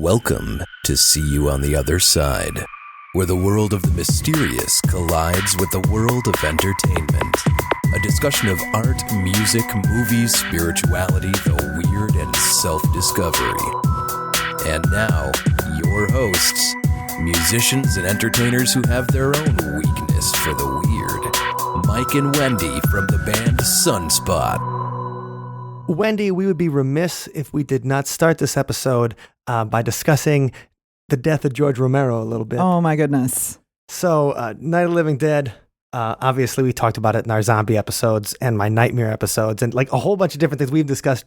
Welcome to See You on the Other Side, where the world of the mysterious collides with the world of entertainment. A discussion of art, music, movies, spirituality, the weird, and self-discovery. And now, your hosts, musicians and entertainers who have their own weakness for the weird, Mike and Wendy from the band Sunspot. Wendy, we would be remiss if we did not start this episode by discussing the death of George Romero a little bit. Oh, my goodness. So, Night of the Living Dead, obviously we talked about it in our zombie episodes and my nightmare episodes and like a whole bunch of different things. We've discussed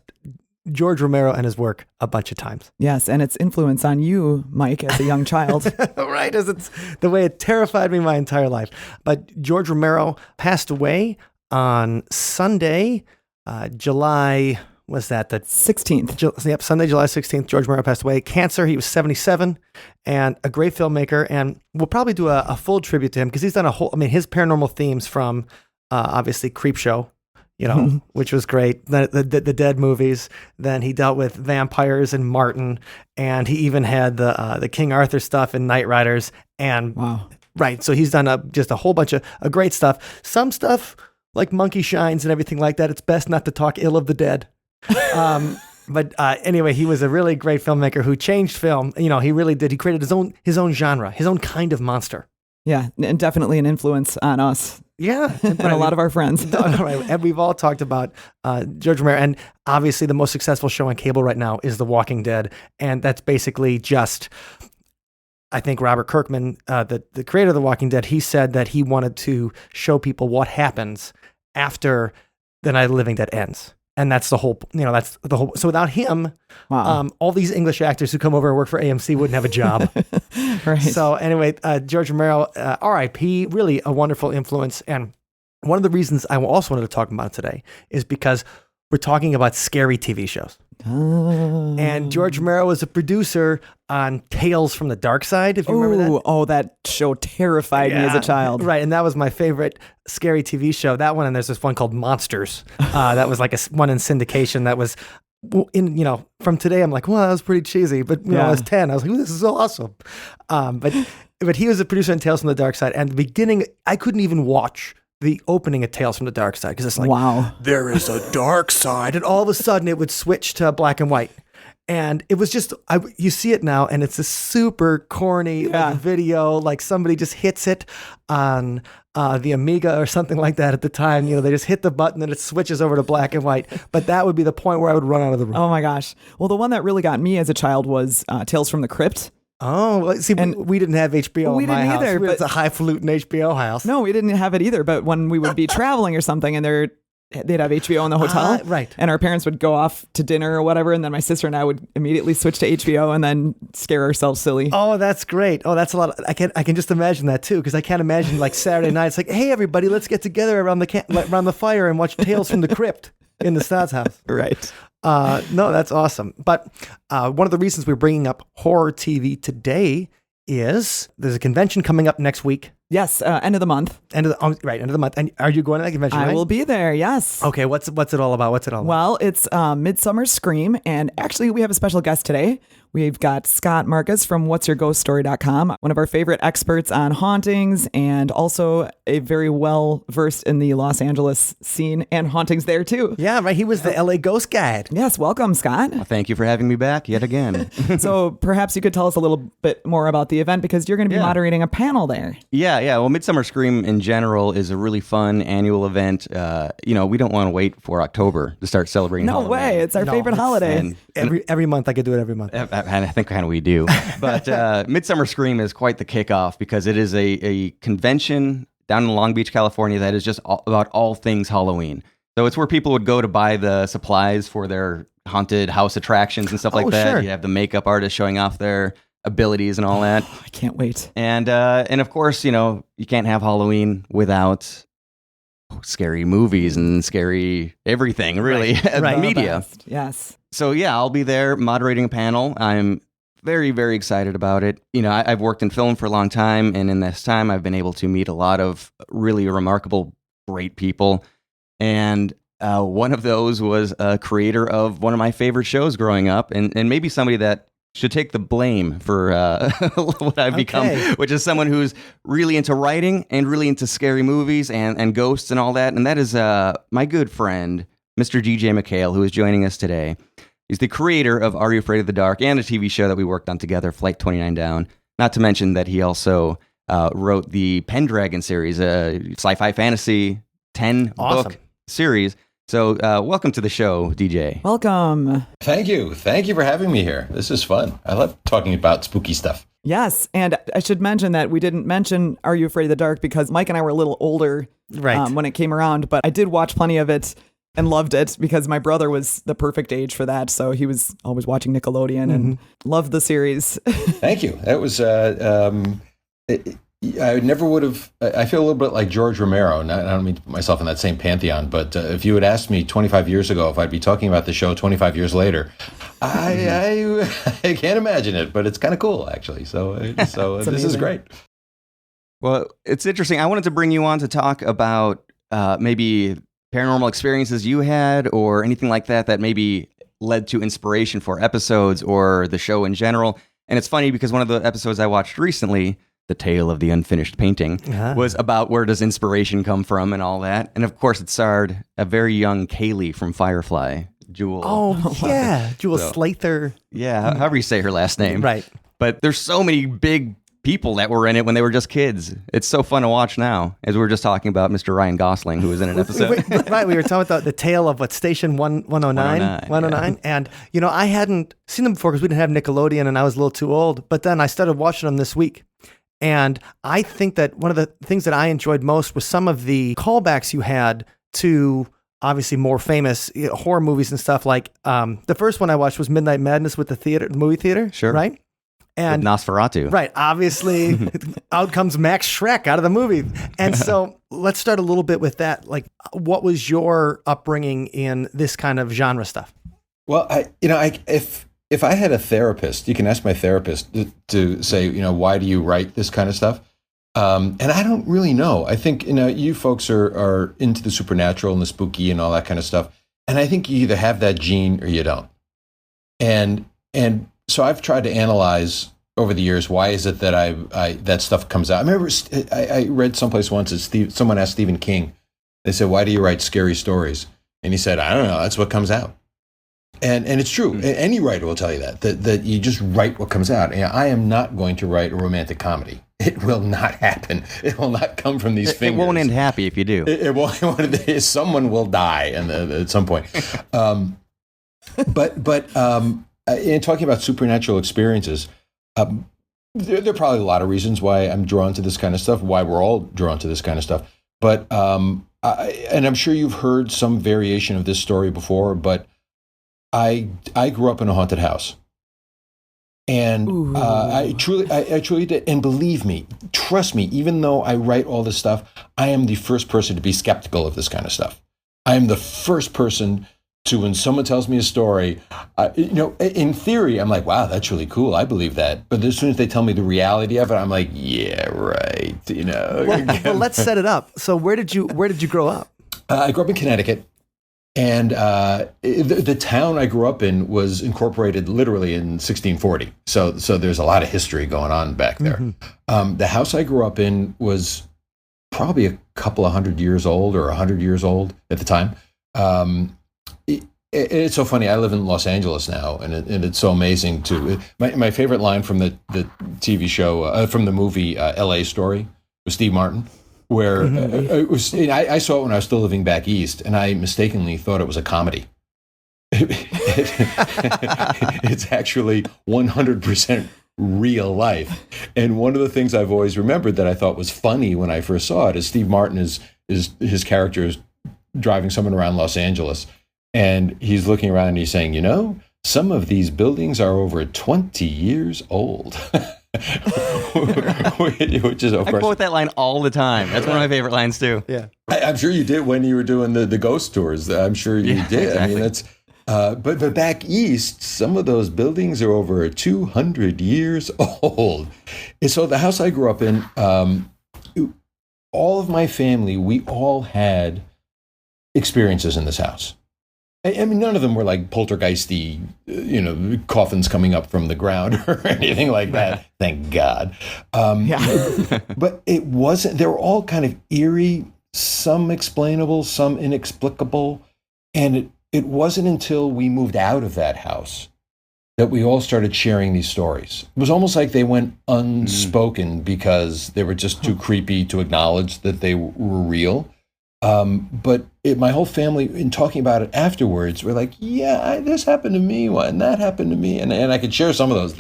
George Romero and his work a bunch of times. Yes, and its influence on you, Mike, as a young child. Right, as it's the way it terrified me my entire life. But George Romero passed away on Sunday, July, was that the 16th? Yep, Sunday, July 16th, George Romero passed away. Cancer, he was 77 and a great filmmaker. And we'll probably do a full tribute to him because he's done his paranormal themes from obviously Creepshow, which was great. The Dead movies. Then he dealt with vampires and Martin. And he even had the King Arthur stuff in Knight Riders. And wow. Right. So he's done just a whole bunch of great stuff. Some stuff like Monkey Shines and everything like that. It's best not to talk ill of the dead. But anyway, he was a really great filmmaker who changed film. He really did. He created his own genre, his own kind of monster. Yeah, and definitely an influence on us. Yeah. And a lot of our friends. Right. And we've all talked about George Romero. And obviously the most successful show on cable right now is The Walking Dead. And that's basically just, I think Robert Kirkman, the creator of The Walking Dead, he said that he wanted to show people what happens after the Night of the Living Dead ends. And that's the whole, that's the whole. So without him, wow. All these English actors who come over and work for AMC wouldn't have a job. Right. So anyway, George Romero, R.I.P., really a wonderful influence. And one of the reasons I also wanted to talk about today is because we're talking about scary TV shows. Oh. And George Romero was a producer on Tales from the Dark Side, if you remember that. Oh, that show terrified me as a child. Right, and that was my favorite scary TV show. That one, and there's this one called Monsters. That was like one in syndication that was, from today, I'm like, well, that was pretty cheesy. But I was 10. I was like, ooh, this is so awesome. But he was a producer on Tales from the Dark Side. And the beginning, I couldn't even watch the opening of Tales from the Dark Side because it's like, wow, there is a dark side. And all of a sudden it would switch to black and white. And it was just, you see it now and it's a super corny video, like somebody just hits it on the Amiga or something like that at the time. They just hit the button and it switches over to black and white. But that would be the point where I would run out of the room. Oh my gosh. Well, the one that really got me as a child was Tales from the Crypt. Oh, well, see, and we didn't have HBO in my house. Either, it's a highfalutin HBO house. No, we didn't have it either. But when we would be traveling or something and they'd have HBO in the hotel. Right. And our parents would go off to dinner or whatever. And then my sister and I would immediately switch to HBO and then scare ourselves silly. Oh, that's great. Oh, that's a lot. I can just imagine that too. Because I can't imagine like Saturday night. It's like, hey, everybody, let's get together around the fire and watch Tales from the Crypt in the Stod's house. Right. No, that's awesome. But one of the reasons we're bringing up horror TV today is there's a convention coming up next week. Yes, end of the month. End of the month. And are you going to that convention? I will be there. Yes. Okay. What's it all about? Well, it's Midsummer Scream, and actually we have a special guest today. We've got Scott Marcus from whatsyourghoststory.com, one of our favorite experts on hauntings and also a very well versed in the Los Angeles scene and hauntings there too. Yeah, right. He was the LA Ghost Guide. Yes, welcome, Scott. Well, thank you for having me back yet again. So perhaps you could tell us a little bit more about the event because you're going to be moderating a panel there. Yeah. Well, Midsummer Scream in general is a really fun annual event. We don't want to wait for October to start celebrating. No Halloween. way. It's our favorite holiday. And every month. I could do it every month. I think kind of we do. But Midsummer Scream is quite the kickoff because it is a convention down in Long Beach, California that is just about all things Halloween. So it's where people would go to buy the supplies for their haunted house attractions and stuff like that. Sure. You have the makeup artists showing off their abilities and all that. I can't wait. And of course, you can't have Halloween without scary movies and scary everything, really. Right. Media. Yes. So yeah, I'll be there moderating a panel. I'm very, very excited about it. I've worked in film for a long time, and in this time, I've been able to meet a lot of really remarkable, great people. And one of those was a creator of one of my favorite shows growing up, and maybe somebody that should take the blame for what I've become, which is someone who's really into writing and really into scary movies and ghosts and all that. And that is my good friend, Mr. DJ MacHale, who is joining us today. He's the creator of Are You Afraid of the Dark and a TV show that we worked on together, Flight 29 Down. Not to mention that he also wrote the Pendragon series, a sci-fi fantasy 10-book series. So welcome to the show, DJ. Welcome. Thank you. Thank you for having me here. This is fun. I love talking about spooky stuff. Yes, and I should mention that we didn't mention Are You Afraid of the Dark because Mike and I were a little older when it came around, but I did watch plenty of it and loved it because my brother was the perfect age for that, so he was always watching Nickelodeon and loved the series. Thank you. That was... I never would have. I feel a little bit like George Romero. And I don't mean to put myself in that same pantheon, but if you had asked me 25 years ago if I'd be talking about the show 25 years later, I can't imagine it. But it's kind of cool, actually. So this is great. Well, it's interesting. I wanted to bring you on to talk about maybe paranormal experiences you had or anything like that maybe led to inspiration for episodes or the show in general. And it's funny because one of the episodes I watched recently, The Tale of the Unfinished Painting, was about where does inspiration come from and all that. And of course, it starred a very young Kaylee from Firefly, Jewel. Oh, yeah. Jewel Slather. Yeah, however you say her last name. Right. But there's so many big people that were in it when they were just kids. It's so fun to watch now, as we were just talking about Mr. Ryan Gosling, who was in an episode. Right, we were talking about the tale of Station 109. 109. Yeah. And, I hadn't seen them before because we didn't have Nickelodeon and I was a little too old. But then I started watching them this week. And I think that one of the things that I enjoyed most was some of the callbacks you had to obviously more famous horror movies and stuff. Like the first one I watched was Midnight Madness with the movie theater. Sure. Right? And with Nosferatu. Right. Obviously, out comes Max Schreck out of the movie. And so let's start a little bit with that. Like, what was your upbringing in this kind of genre stuff? Well, if I had a therapist, you can ask my therapist to say, why do you write this kind of stuff? And I don't really know. I think, you folks are into the supernatural and the spooky and all that kind of stuff. And I think you either have that gene or you don't. And so I've tried to analyze over the years, why is it that that stuff comes out? I remember I read someplace once that someone asked Stephen King, they said, why do you write scary stories? And he said, I don't know, that's what comes out. And it's true. Any writer will tell you that you just write what comes out. And I am not going to write a romantic comedy. It will not happen. It will not come from these fingers. It won't end happy if you do. It won't. Someone will die at some point. But in talking about supernatural experiences, there are probably a lot of reasons why I'm drawn to this kind of stuff, why we're all drawn to this kind of stuff. But and I'm sure you've heard some variation of this story before, but I grew up in a haunted house. And I truly did. And believe me, trust me, even though I write all this stuff, I am the first person to be skeptical of this kind of stuff. I am the first person to, when someone tells me a story, in theory, I'm like, wow, that's really cool. I believe that. But as soon as they tell me the reality of it, I'm like, yeah, right. Well, let's set it up. So where did you grow up? I grew up in Connecticut. And the town I grew up in was incorporated literally in 1640. So there's a lot of history going on back there. Mm-hmm. The house I grew up in was probably a couple of 100 years old or 100 years old at the time. It's so funny. I live in Los Angeles now, and it's so amazing to. My favorite line from the TV show, from the movie L.A. Story, with Steve Martin, where it was. I saw it when I was still living back east, and I mistakenly thought it was a comedy. It's actually 100% real life. And one of the things I've always remembered that I thought was funny when I first saw it is Steve Martin is his character is driving someone around Los Angeles. And he's looking around and he's saying, some of these buildings are over 20 years old. Which is, of course, I quote that line all the time. That's one of my favorite lines too. Yeah, I'm sure you did when you were doing the ghost tours. I'm sure you did. Exactly. I mean, that's. But back east, some of those buildings are over 200 years old. And so the house I grew up in, all of my family, we all had experiences in this house. I mean, none of them were like poltergeisty, coffins coming up from the ground or anything like that. Thank God. But it wasn't. They were all kind of eerie, some explainable, some inexplicable, and it wasn't until we moved out of that house that we all started sharing these stories. It was almost like they went unspoken because they were just too creepy to acknowledge that they were real. But my whole family, in talking about it afterwards, were like, yeah, this happened to me, and that happened to me. And I could share some of those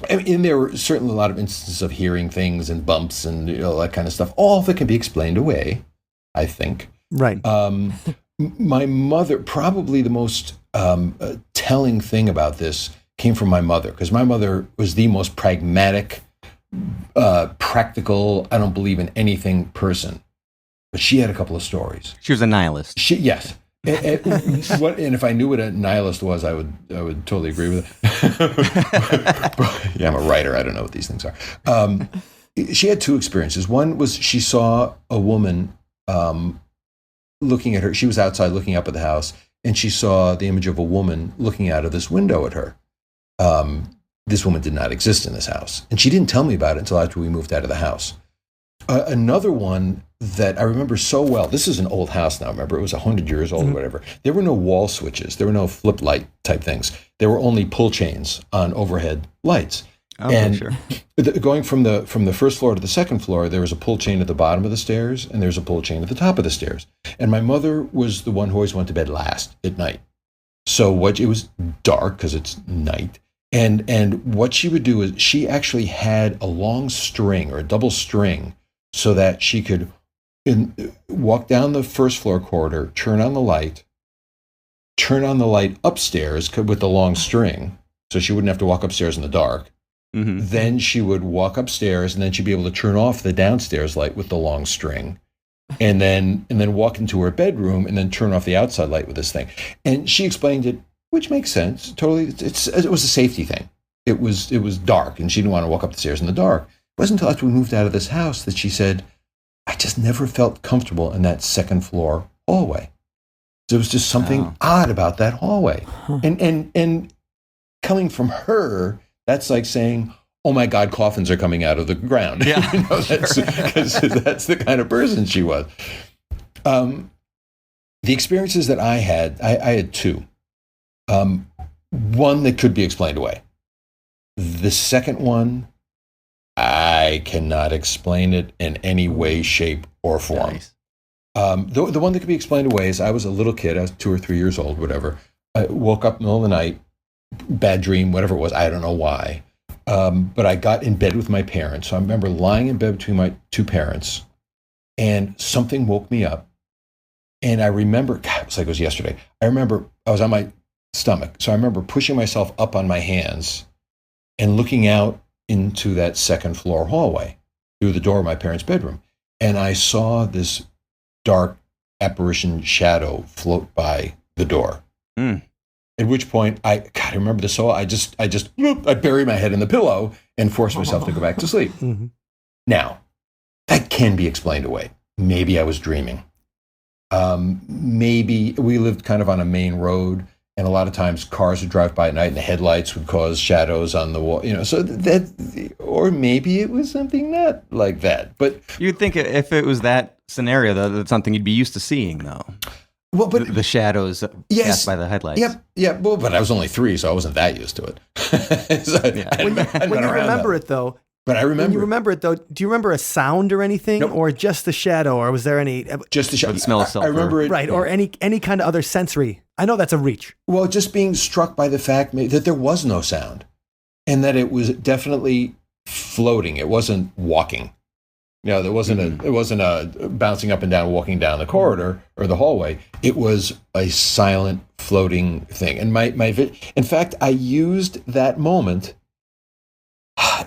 and there were certainly a lot of instances of hearing things and bumps and that kind of stuff. All of it can be explained away, I think. Right. My mother, probably the most telling thing about this came from my mother, because my mother was the most pragmatic, practical, I don't believe in anything person. But she had a couple of stories. She was a nihilist. Yes. And if I knew what a nihilist was, I would totally agree with it. Yeah, I'm a writer. I don't know what these things are. She had two experiences. One was she saw a woman looking at her. She was outside looking up at the house, and she saw the image of a woman looking out of this window at her. This woman did not exist in this house, and she didn't tell me about it until after we moved out of the house. Another one that I remember so well, this is an old house now, remember, it was 100 years old or whatever. There were no wall switches. There were no flip light type things. There were only pull chains on overhead lights. Oh, and sure. Going from the first floor to the second floor, there was a pull chain at the bottom of the stairs, and there's a pull chain at the top of the stairs. And my mother was the one who always went to bed last at night. So it was dark because it's night. And what she would do is she actually had a long string or a double string so that she could walk down the first floor corridor, turn on the light upstairs with the long string, so she wouldn't have to walk upstairs in the dark. Mm-hmm. Then she would walk upstairs, and then she'd be able to turn off the downstairs light with the long string, and then walk into her bedroom and then turn off the outside light with this thing. And she explained it, which makes sense. Totally, it was a safety thing. It was dark, and she didn't want to walk up the stairs in the dark. It wasn't until after we moved out of this house that she said, I just never felt comfortable in that second floor hallway. There was just something odd about that hallway. Huh. And coming from her, that's like saying, oh my God, coffins are coming out of the ground. Yeah, because that's the kind of person she was. The experiences that I had two. One that could be explained away. The second one, I cannot explain it in any way, shape, or form. Nice. The one that could be explained away is I was a little kid. I was 2 or 3 years old, whatever. I woke up in the middle of the night, bad dream, whatever it was. I don't know why. But I got in bed with my parents. So I remember lying in bed between my two parents, and something woke me up. And I remember, God, it was like it was yesterday. I remember I was on my stomach. So I remember pushing myself up on my hands and looking out into that second floor hallway through the door of my parents' bedroom. And I saw this dark apparition shadow float by the door. Mm. At which point, I remember this so I buried my head in the pillow and forced myself to go back to sleep. Mm-hmm. Now, that can be explained away. Maybe I was dreaming. Maybe we lived kind of on a main road, and a lot of times cars would drive by at night and the headlights would cause shadows on the wall, so that, or maybe it was something not like that. But you'd think if it was that scenario, though, that's something you'd be used to seeing, though. Well, but the shadows cast by the headlights. Yep, yeah. Well, but I was only 3, so I wasn't that used to it. When you remember it, though. But I remember. When you remember it, though, do you remember a sound or anything, nope. Or just the shadow, or was there any? Just the shadow. The smell of sulfur. I remember it, right? Or any kind of other sensory. I know that's a reach. Well, just being struck by the fact that there was no sound, and that it was definitely floating. It wasn't walking. There wasn't it wasn't a bouncing up and down, walking down the corridor or the hallway. It was a silent, floating thing. And in fact, I used that moment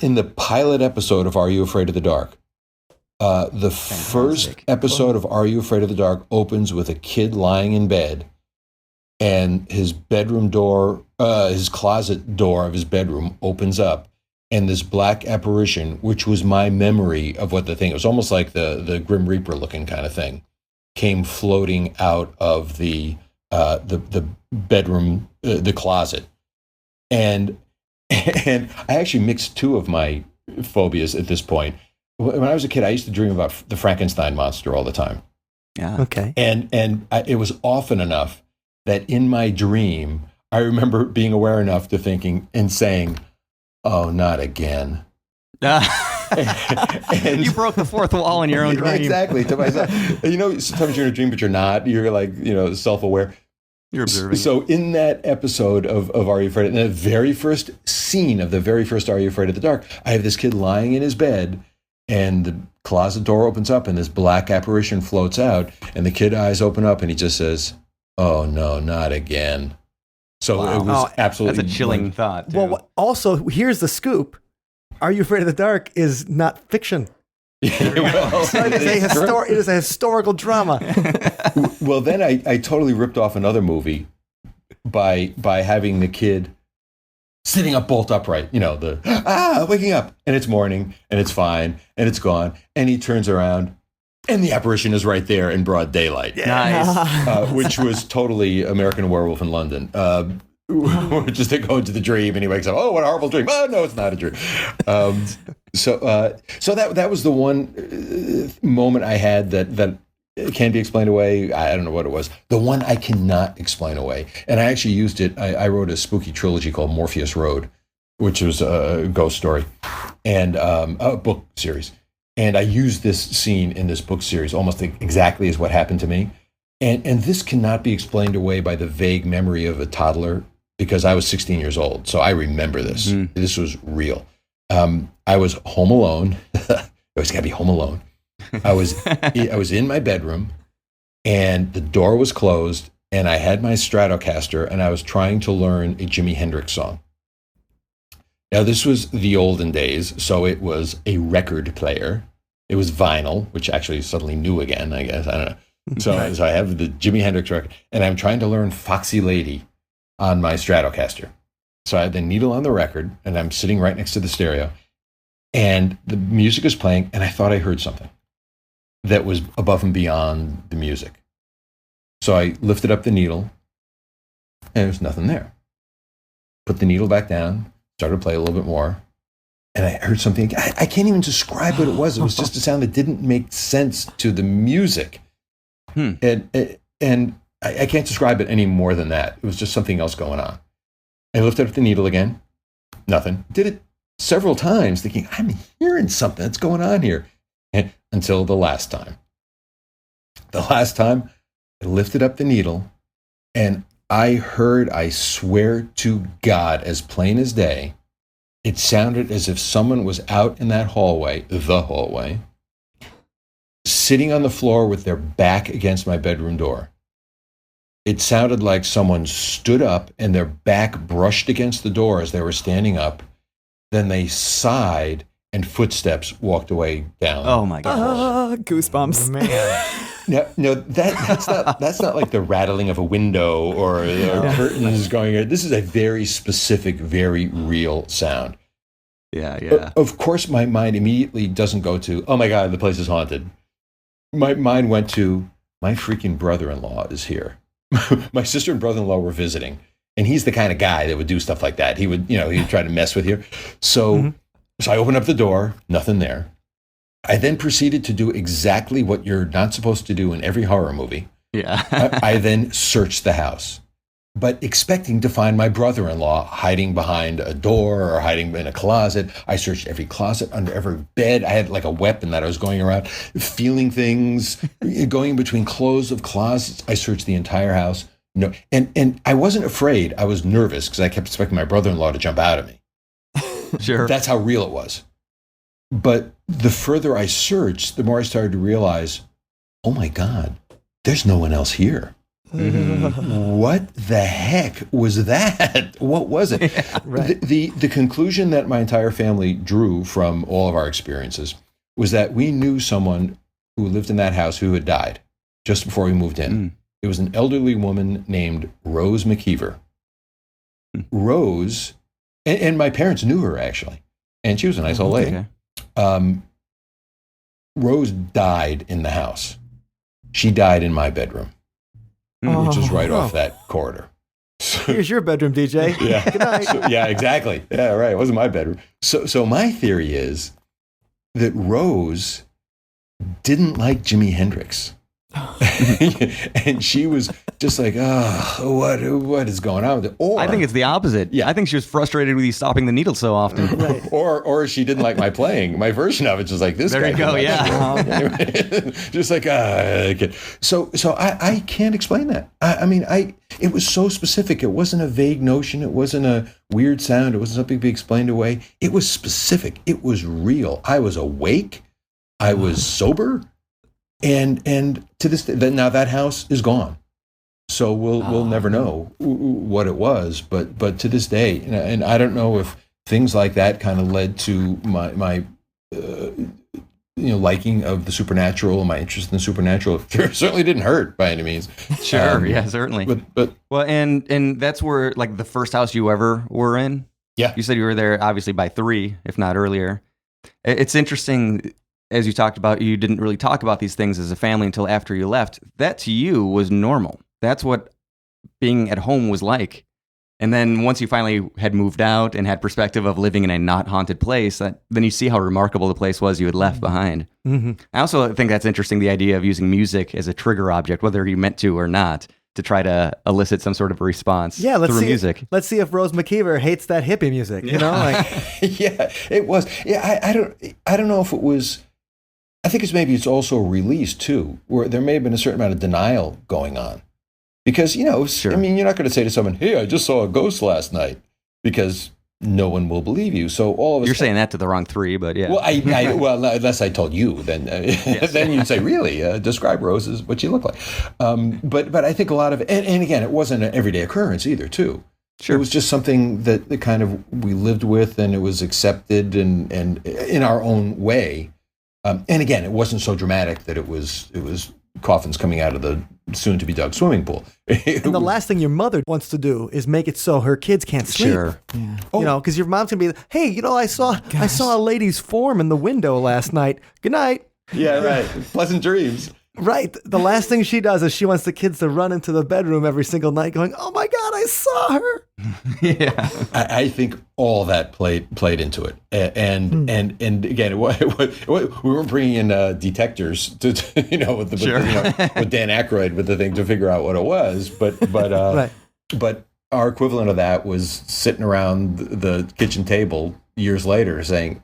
in the pilot episode of Are You Afraid of the Dark? The first episode of Are You Afraid of the Dark opens with a kid lying in bed, and his bedroom door, his closet door of his bedroom opens up, and this black apparition, which was my memory of what the thing, it was almost like the Grim Reaper looking kind of thing, came floating out of the bedroom, the closet, and I actually mixed two of my phobias at this point. When I was a kid, I used to dream about the Frankenstein monster all the time. Yeah. Okay. And it was often enough that in my dream, I remember being aware enough to thinking and saying, "Oh, not again." And You broke the fourth wall in your own dream. Exactly, to myself. Sometimes you're in a dream, but you're not. You're like, self-aware. You're observing. So in that episode of Are You Afraid? In the very first scene of the very first Are You Afraid of the Dark, I have this kid lying in his bed, and the closet door opens up, and this black apparition floats out, and the kid's eyes open up, and he just says, "Oh no, not again." So it was absolutely That's a chilling thought. Too. Well, also, here's the scoop. Are You Afraid of the Dark is not fiction. Well, It is a historical drama. Well, then I totally ripped off another movie by having the kid sitting up bolt upright, waking up, and it's morning, and it's fine, and it's gone, and he turns around, and the apparition is right there in broad daylight. Nice. Which was totally American Werewolf in London. Just to go into the dream, and he wakes up. Oh, what a horrible dream! Oh no, it's not a dream. So that was the one moment I had that can be explained away. I don't know what it was. The one I cannot explain away, and I actually used it. I wrote a spooky trilogy called Morpheus Road, which was a ghost story and a book series. And I used this scene in this book series almost exactly as what happened to me. And this cannot be explained away by the vague memory of a toddler, because I was 16 years old. So I remember this. Mm. This was real. I was home alone. I always got to be home alone. I was in my bedroom, and the door was closed, and I had my Stratocaster, and I was trying to learn a Jimi Hendrix song. Now, this was the olden days, so it was a record player. It was vinyl, which actually is suddenly new again, I guess. I don't know. So I have the Jimi Hendrix record, and I'm trying to learn Foxy Lady on my Stratocaster. So I had the needle on the record, and I'm sitting right next to the stereo, and the music is playing, and I thought I heard something that was above and beyond the music. So I lifted up the needle, and there's nothing there. Put the needle back down, started to play a little bit more, and I heard something. I can't even describe what it was. It was just a sound that didn't make sense to the music. And I can't describe it any more than that. It was just something else going on. I lifted up the needle again. Nothing. Did it several times, thinking, I'm hearing something that's going on here. Until the last time. The last time, I lifted up the needle, and I heard, I swear to God, as plain as day, it sounded as if someone was out in that hallway, the hallway, sitting on the floor with their back against my bedroom door. It sounded like someone stood up and their back brushed against the door as they were standing up. Then they sighed and footsteps walked away down. Oh my gosh. Goosebumps. Man. No, that's not like the rattling of a window or curtains going. This is a very specific, very real sound. Yeah. Of course, my mind immediately doesn't go to, oh my God, the place is haunted. My mind went to, my freaking brother-in-law is here. My sister and brother-in-law were visiting, and he's the kind of guy that would do stuff like that. He would, he'd try to mess with you. So I opened up the door, nothing there. I then proceeded to do exactly what you're not supposed to do in every horror movie. Yeah. I then searched the house, but expecting to find my brother-in-law hiding behind a door or hiding in a closet. I searched every closet, under every bed. I had like a weapon that I was going around, feeling things, going between clothes of closets. I searched the entire house. No, and I wasn't afraid. I was nervous because I kept expecting my brother-in-law to jump out at me. Sure. That's how real it was. But the further I searched, the more I started to realize, oh my God, there's no one else here. Mm-hmm. What the heck was that? What was it? Yeah, right. The conclusion that my entire family drew from all of our experiences was that we knew someone who lived in that house who had died just before we moved in. Mm. It was an elderly woman named Rose McKeever. Rose, and my parents knew her actually, and she was a nice old lady. Okay. Rose died in the house. She died in my bedroom, which is right Oh. off that corridor. Here's your bedroom, DJ. Yeah. Good night. Yeah, exactly. Yeah, right. It wasn't my bedroom. So my theory is that Rose didn't like Jimi Hendrix. And she was just like, oh, what is going on with it? Or I think it's the opposite. Yeah. I think she was frustrated with you stopping the needle so often. Right. or she didn't like my playing. My version of it just like this There guy. you go, didn't like it. Just like okay. So I can't explain that. It was so specific. It wasn't a vague notion. It wasn't a weird sound. It wasn't something to be explained away. It was specific. It was real. I was awake. I was sober. And to this day, now that house is gone, so we'll never know what it was. But to this day, and I don't know if things like that kind of led to my liking of the supernatural, my interest in the supernatural. It certainly didn't hurt by any means. Sure, yeah, certainly. But well, and that's where like the first house you ever were in. Yeah, You said you were there obviously by 3, if not earlier. It's interesting. As you talked about, you didn't really talk about these things as a family until after you left. That to you was normal. That's what being at home was like. And then once you finally had moved out and had perspective of living in a not haunted place, then you see how remarkable the place was you had left behind. Mm-hmm. I also think that's interesting, the idea of using music as a trigger object, whether you meant to or not, to try to elicit some sort of a response through music. Let's see if Rose McKeever hates that hippie music. You know, like yeah, it was. Yeah, I don't know if it was. I think it's also released too, where there may have been a certain amount of denial going on, because Sure. I mean, you're not going to say to someone, "Hey, I just saw a ghost last night," because no one will believe you. So all of a You're sudden, saying that to the wrong 3, but yeah. well, unless I told you, then then you'd say, "Really, describe Rose as what you look like." But I think a lot of, and again, it wasn't an everyday occurrence either, too. Sure. It was just something that kind of we lived with, and it was accepted, and in our own way. And again, it wasn't so dramatic that it was coffins coming out of the soon-to-be dug swimming pool. and the last thing your mother wants to do is make it so her kids can't sleep. Sure. Yeah. You know, because your mom's gonna be, hey, I saw a lady's form in the window last night. Good night. Yeah, right. Pleasant dreams. Right. The last thing she does is she wants the kids to run into the bedroom every single night going, oh my God, I saw her. Yeah. I think all that played into it, and again, we weren't bringing in detectors to with Dan Aykroyd with the thing to figure out what it was, but Right. But our equivalent of that was sitting around the kitchen table years later saying,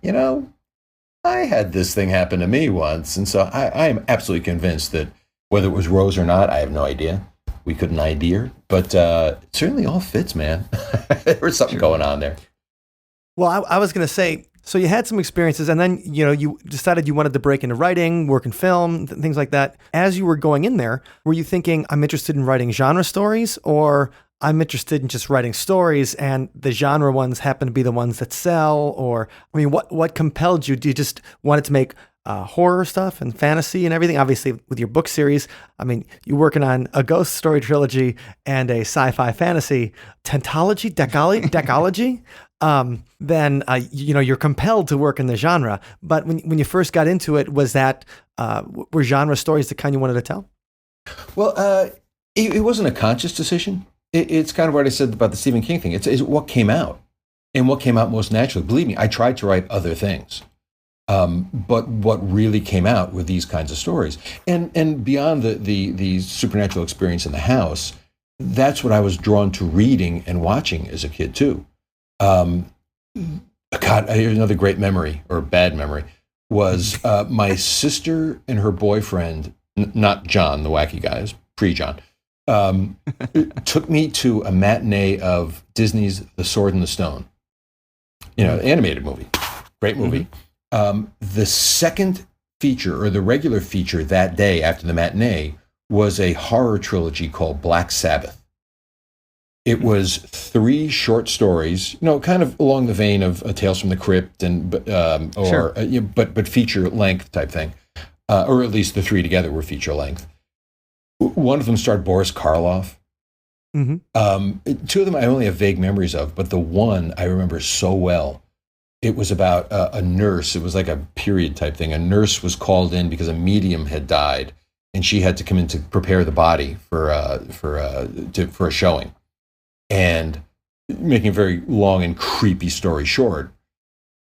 I had this thing happen to me once, and so I am absolutely convinced that whether it was Rose or not, I have no idea. We couldn't ID her, but it certainly all fits, man. There was something going on there. Well, I was going to say, so you had some experiences, and then, you decided you wanted to break into writing, work in film, things like that. As you were going in there, were you thinking, I'm interested in writing genre stories, or I'm interested in just writing stories, and the genre ones happen to be the ones that sell? Or, I mean, what compelled you? Do you just wanted to make horror stuff and fantasy and everything? Obviously, with your book series, I mean, you're working on a ghost story trilogy and a sci-fi fantasy decology. Then you're compelled to work in the genre. But when you first got into it, was that were genre stories the kind you wanted to tell? Well, it wasn't a conscious decision. It's kind of what I said about the Stephen King thing. It's what came out, and what came out most naturally. Believe me, I tried to write other things, but what really came out were these kinds of stories. And beyond the supernatural experience in the house, that's what I was drawn to reading and watching as a kid too. God, here's another great memory, or bad memory, was my sister and her boyfriend, not John, the wacky guy, it was pre-John, took me to a matinee of Disney's The Sword and the Stone, animated movie, great movie. The second feature, or the regular feature that day after the matinee, was a horror trilogy called Black Sabbath. It was 3 short stories, kind of along the vein of Tales from the Crypt, but feature length type thing, or at least the 3 together were feature length. One of them starred Boris Karloff. Mm-hmm. 2 of them I only have vague memories of, but the one I remember so well. It was about a nurse. It was like a period type thing. A nurse was called in because a medium had died, and she had to come in to prepare the body for a showing. And making a very long and creepy story short,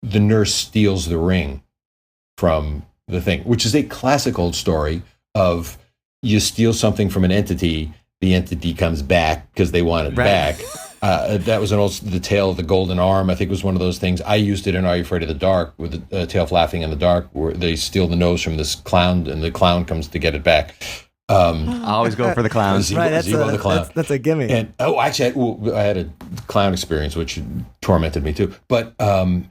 the nurse steals the ring from the thing, which is a classic old story of you steal something from an entity, the entity comes back because they want it back. That was the tale of the golden arm, I think, was one of those things. I used it in Are You Afraid of the Dark with the tale of Laughing in the Dark, where they steal the nose from this clown and the clown comes to get it back. I always go for the clowns. Right, Zebo the clown. That's a gimme. And actually, I had a clown experience, which tormented me too. But the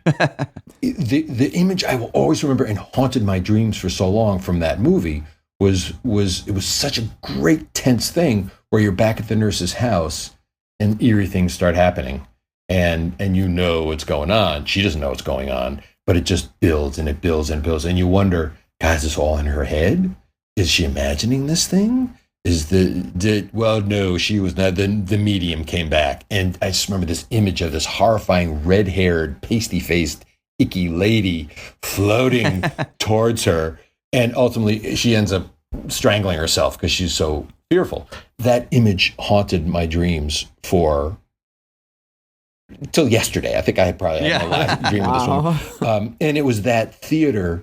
image I will always remember and haunted my dreams for so long from that movie was it was such a great tense thing where you're back at the nurse's house and eerie things start happening, and you know what's going on. She doesn't know what's going on, but it just builds and it builds and builds, and you wonder, God, is this all in her head? Is she imagining this thing? Well, no, she was not. The medium came back, and I just remember this image of this horrifying red-haired, pasty-faced, icky lady floating towards her, and ultimately she ends up strangling herself because she's so fearful. That image haunted my dreams till yesterday. I think I probably had my last dream with this one. And it was that theater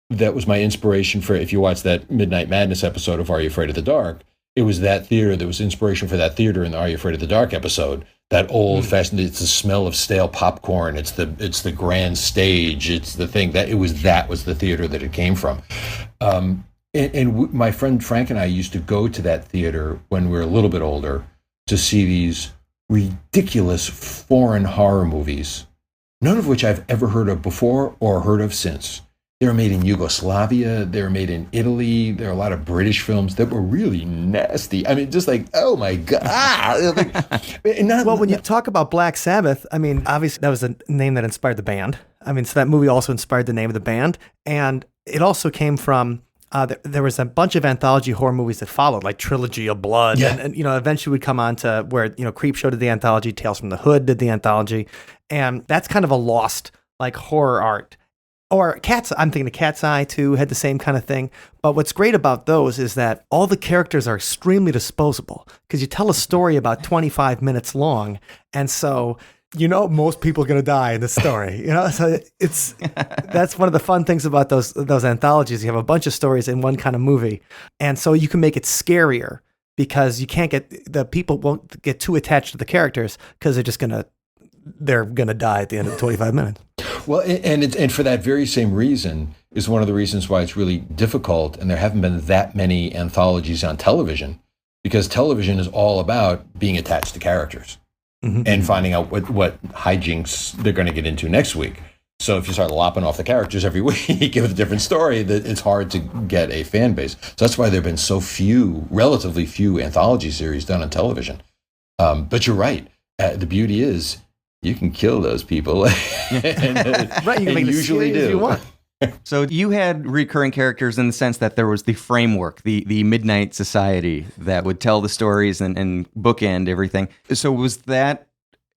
that was my inspiration for, if you watch that Midnight Madness episode of Are You Afraid of the Dark, it was that theater that was inspiration for that theater in the Are You Afraid of the Dark episode. That old-fashioned, it's the smell of stale popcorn, it's the grand stage, it's the thing that was the theater that it came from. My friend Frank and I used to go to that theater when we were a little bit older to see these ridiculous foreign horror movies, none of which I've ever heard of before or heard of since. They were made in Yugoslavia, they were made in Italy, there are a lot of British films that were really nasty. I mean, just like, oh my God. When you talk about Black Sabbath, I mean, obviously that was a name that inspired the band. I mean, so that movie also inspired the name of the band. And it also came from, there was a bunch of anthology horror movies that followed, like Trilogy of Blood. Yeah. And eventually would come on to where, Creepshow did the anthology, Tales from the Hood did the anthology. And that's kind of a lost, like, horror art. Or I'm thinking of Cat's Eye too, had the same kind of thing. But what's great about those is that all the characters are extremely disposable because you tell a story about 25 minutes long. And so, most people are going to die in the story, so that's one of the fun things about those anthologies. You have a bunch of stories in one kind of movie. And so you can make it scarier because the people won't get too attached to the characters because they're going to die at the end of 25 minutes. Well, and for that very same reason is one of the reasons why it's really difficult, and there haven't been that many anthologies on television, because television is all about being attached to characters and finding out what hijinks they're going to get into next week. So if you start lopping off the characters every week with a different story, that it's hard to get a fan base. So that's why there have been so relatively few anthology series done on television. But you're right. The beauty is, you can kill those people. Right, you can make usually do. You want. So you had recurring characters in the sense that there was the framework, the Midnight Society that would tell the stories and bookend everything. So was that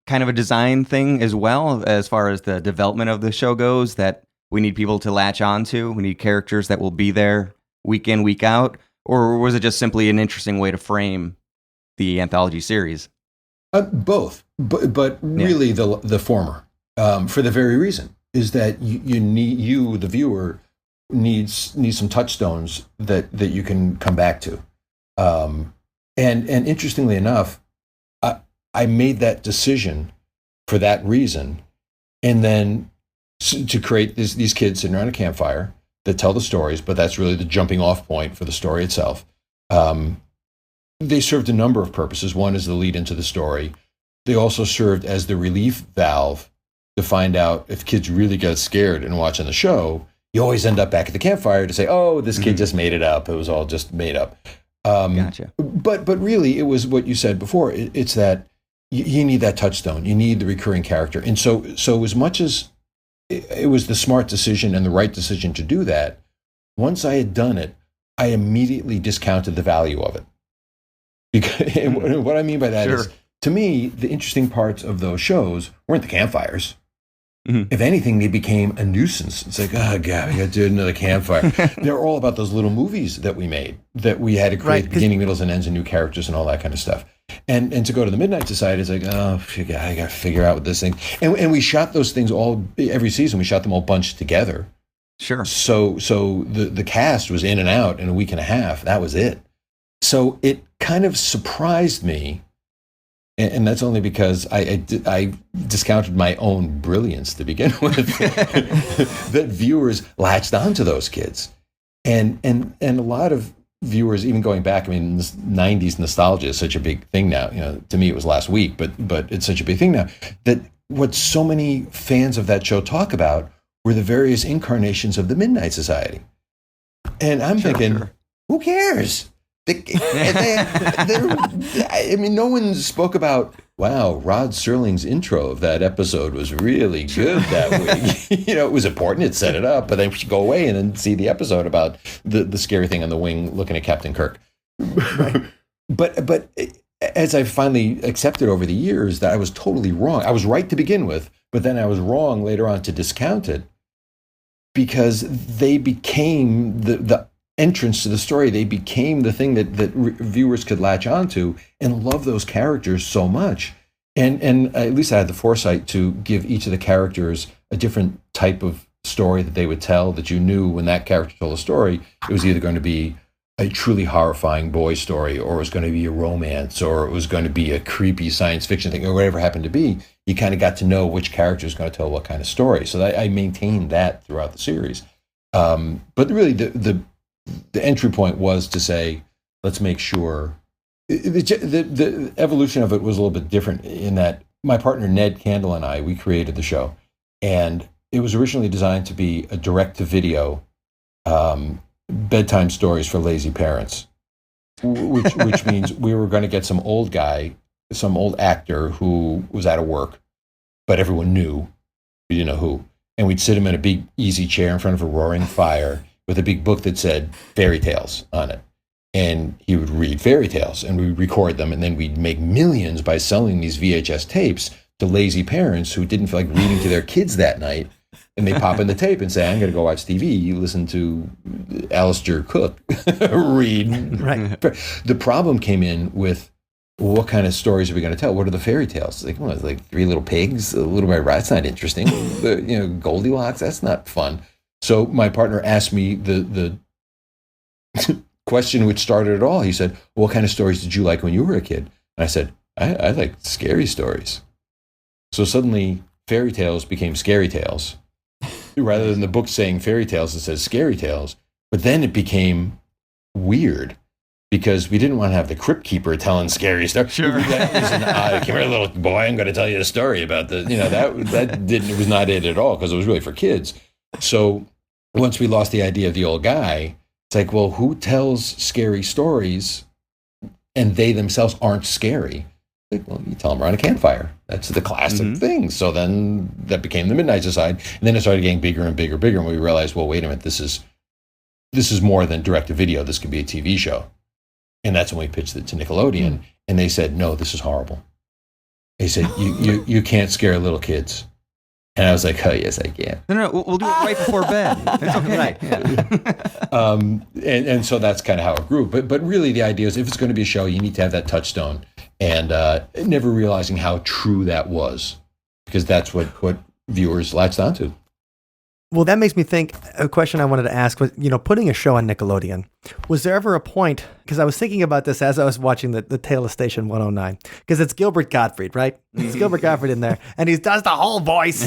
kind of a design thing as well, as far as the development of the show goes, that we need people to latch on to? We need characters that will be there week in, week out? Or was it just simply an interesting way to frame the anthology series? Both, but really the former, for the very reason is that you the viewer needs some touchstones that you can come back to, and interestingly enough, I made that decision for that reason, and then to create these kids sitting around a campfire that tell the stories, but that's really the jumping off point for the story itself. They served a number of purposes. One is the lead into the story. They also served as the relief valve to find out if kids really got scared and watching the show. You always end up back at the campfire to say, oh, this kid just made it up. It was all just made up. Gotcha. But really, it was what you said before. It's that you need that touchstone. You need the recurring character. And so as much as it was the smart decision and the right decision to do that, once I had done it, I immediately discounted the value of it. Because, and what I mean by that is, to me, the interesting parts of those shows weren't the campfires. If anything, they became a nuisance. It's like, oh, God, we got to do another campfire. They're all about those little movies that we made, that we had to create beginning, middles, and ends and new characters and all that kind of stuff. And to go to the Midnight Society is like, oh, I got to figure out what this thing. And we shot those things every season. We shot them all bunched together. Sure. So the cast was in and out in a week and a half. That was it. So it kind of surprised me. And that's only because I discounted my own brilliance to begin with, that viewers latched onto those kids. And a lot of viewers, even going back, I mean, this 90s nostalgia is such a big thing now. You know, to me, it was last week, but it's such a big thing now, that what so many fans of that show talk about were the various incarnations of the Midnight Society. And I'm thinking, who cares? I mean, no one spoke about, wow, Rod Serling's intro of that episode was really good that week. You know, it was important. It set it up, but then we should go away and then see the episode about the scary thing on the wing looking at Captain Kirk. Right. But as I finally accepted over the years that I was totally wrong. I was right to begin with, but then I was wrong later on to discount it, because they became the entrance to the story. They became the thing that viewers could latch onto and love those characters so much. And at least I had the foresight to give each of the characters a different type of story that they would tell, that you knew when that character told a story, it was either going to be a truly horrifying boy story, or it was going to be a romance, or it was going to be a creepy science fiction thing, or whatever it happened to be. You kind of got to know which character is going to tell what kind of story. So I maintained that throughout the series. But really, the entry point was to say, let's make sure. The evolution of it was a little bit different in that my partner Ned Candle and I, we created the show, and it was originally designed to be a direct-to-video bedtime stories for lazy parents, which means we were going to get some old actor who was out of work, but everyone knew, we didn't know who, and we'd sit him in a big easy chair in front of a roaring fire with a big book that said fairy tales on it. And he would read fairy tales, and we'd record them, and then we'd make millions by selling these VHS tapes to lazy parents who didn't feel like reading to their kids that night. And they pop in the tape and say, I'm going to go watch TV. You listen to Alistair Cook read. Right. The problem came in with, what kind of stories are we going to tell? What are the fairy tales? It's like Three Little Pigs, a Little Red Riding. That's not interesting. Goldilocks, that's not fun. So my partner asked me the question which started it all. He said, what kind of stories did you like when you were a kid? And I said, I like scary stories. So suddenly fairy tales became scary tales. Rather than the book saying fairy tales, it says scary tales. But then it became weird, because we didn't want to have the crypt keeper telling scary stuff. Sure. Come here, little boy, I'm going to tell you a story about it was not it at all, because it was really for kids. So once we lost the idea of the old guy, it's like, well, who tells scary stories and they themselves aren't scary? Like, well, you tell them around a campfire. That's the classic thing. So then that became the Midnight Society. And then it started getting bigger and bigger and bigger. And we realized, well, wait a minute, this is more than direct to video. This could be a TV show. And that's when we pitched it to Nickelodeon. And they said, no, this is horrible. They said, you can't scare little kids. And I was like, oh, yes, I can. No, we'll do it right before bed. It's okay. And so that's kind of how it grew. But really, the idea is, if it's going to be a show, you need to have that touchstone. And never realizing how true that was, because that's what viewers latched onto. Well, that makes me think, a question I wanted to ask was, putting a show on Nickelodeon, was there ever a point, because I was thinking about this as I was watching the Tale of Station 109, because it's Gilbert Gottfried, right? It's Gilbert Gottfried in there, and he does the whole voice,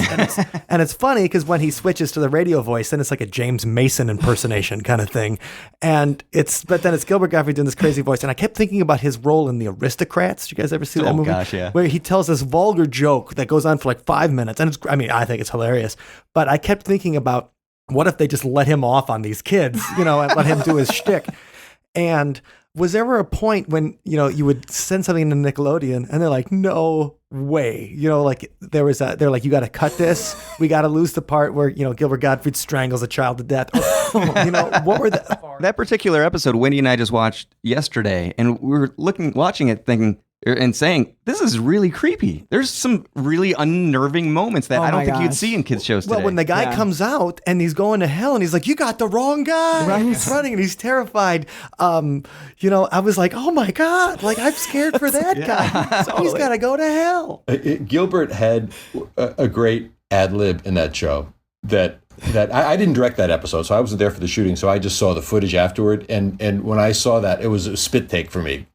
and it's funny because when he switches to the radio voice, then it's like a James Mason impersonation kind of thing, but then it's Gilbert Gottfried doing this crazy voice, and I kept thinking about his role in The Aristocrats. Did you guys ever see that movie? Oh gosh, yeah. Where he tells this vulgar joke that goes on for like 5 minutes, and I think it's hilarious, but I kept thinking about, what if they just let him off on these kids, and let him do his shtick? And was there ever a point when, you would send something to Nickelodeon and they're like, no way, they're like, you got to cut this. We got to lose the part where, Gilbert Gottfried strangles a child to death. What were that particular episode Wendy and I just watched yesterday, and we were watching it thinking, and saying, this is really creepy. There's some really unnerving moments that I don't think you'd see in kids' shows today. Well, when the guy comes out and he's going to hell and he's like, you got the wrong guy. Right. He's running and he's terrified. I was like, oh my God, like I'm scared for that guy. So he's got to go to hell. Gilbert had a great ad lib in that show that I didn't direct that episode, so I wasn't there for the shooting. So I just saw the footage afterward. And when I saw that, it was a spit take for me.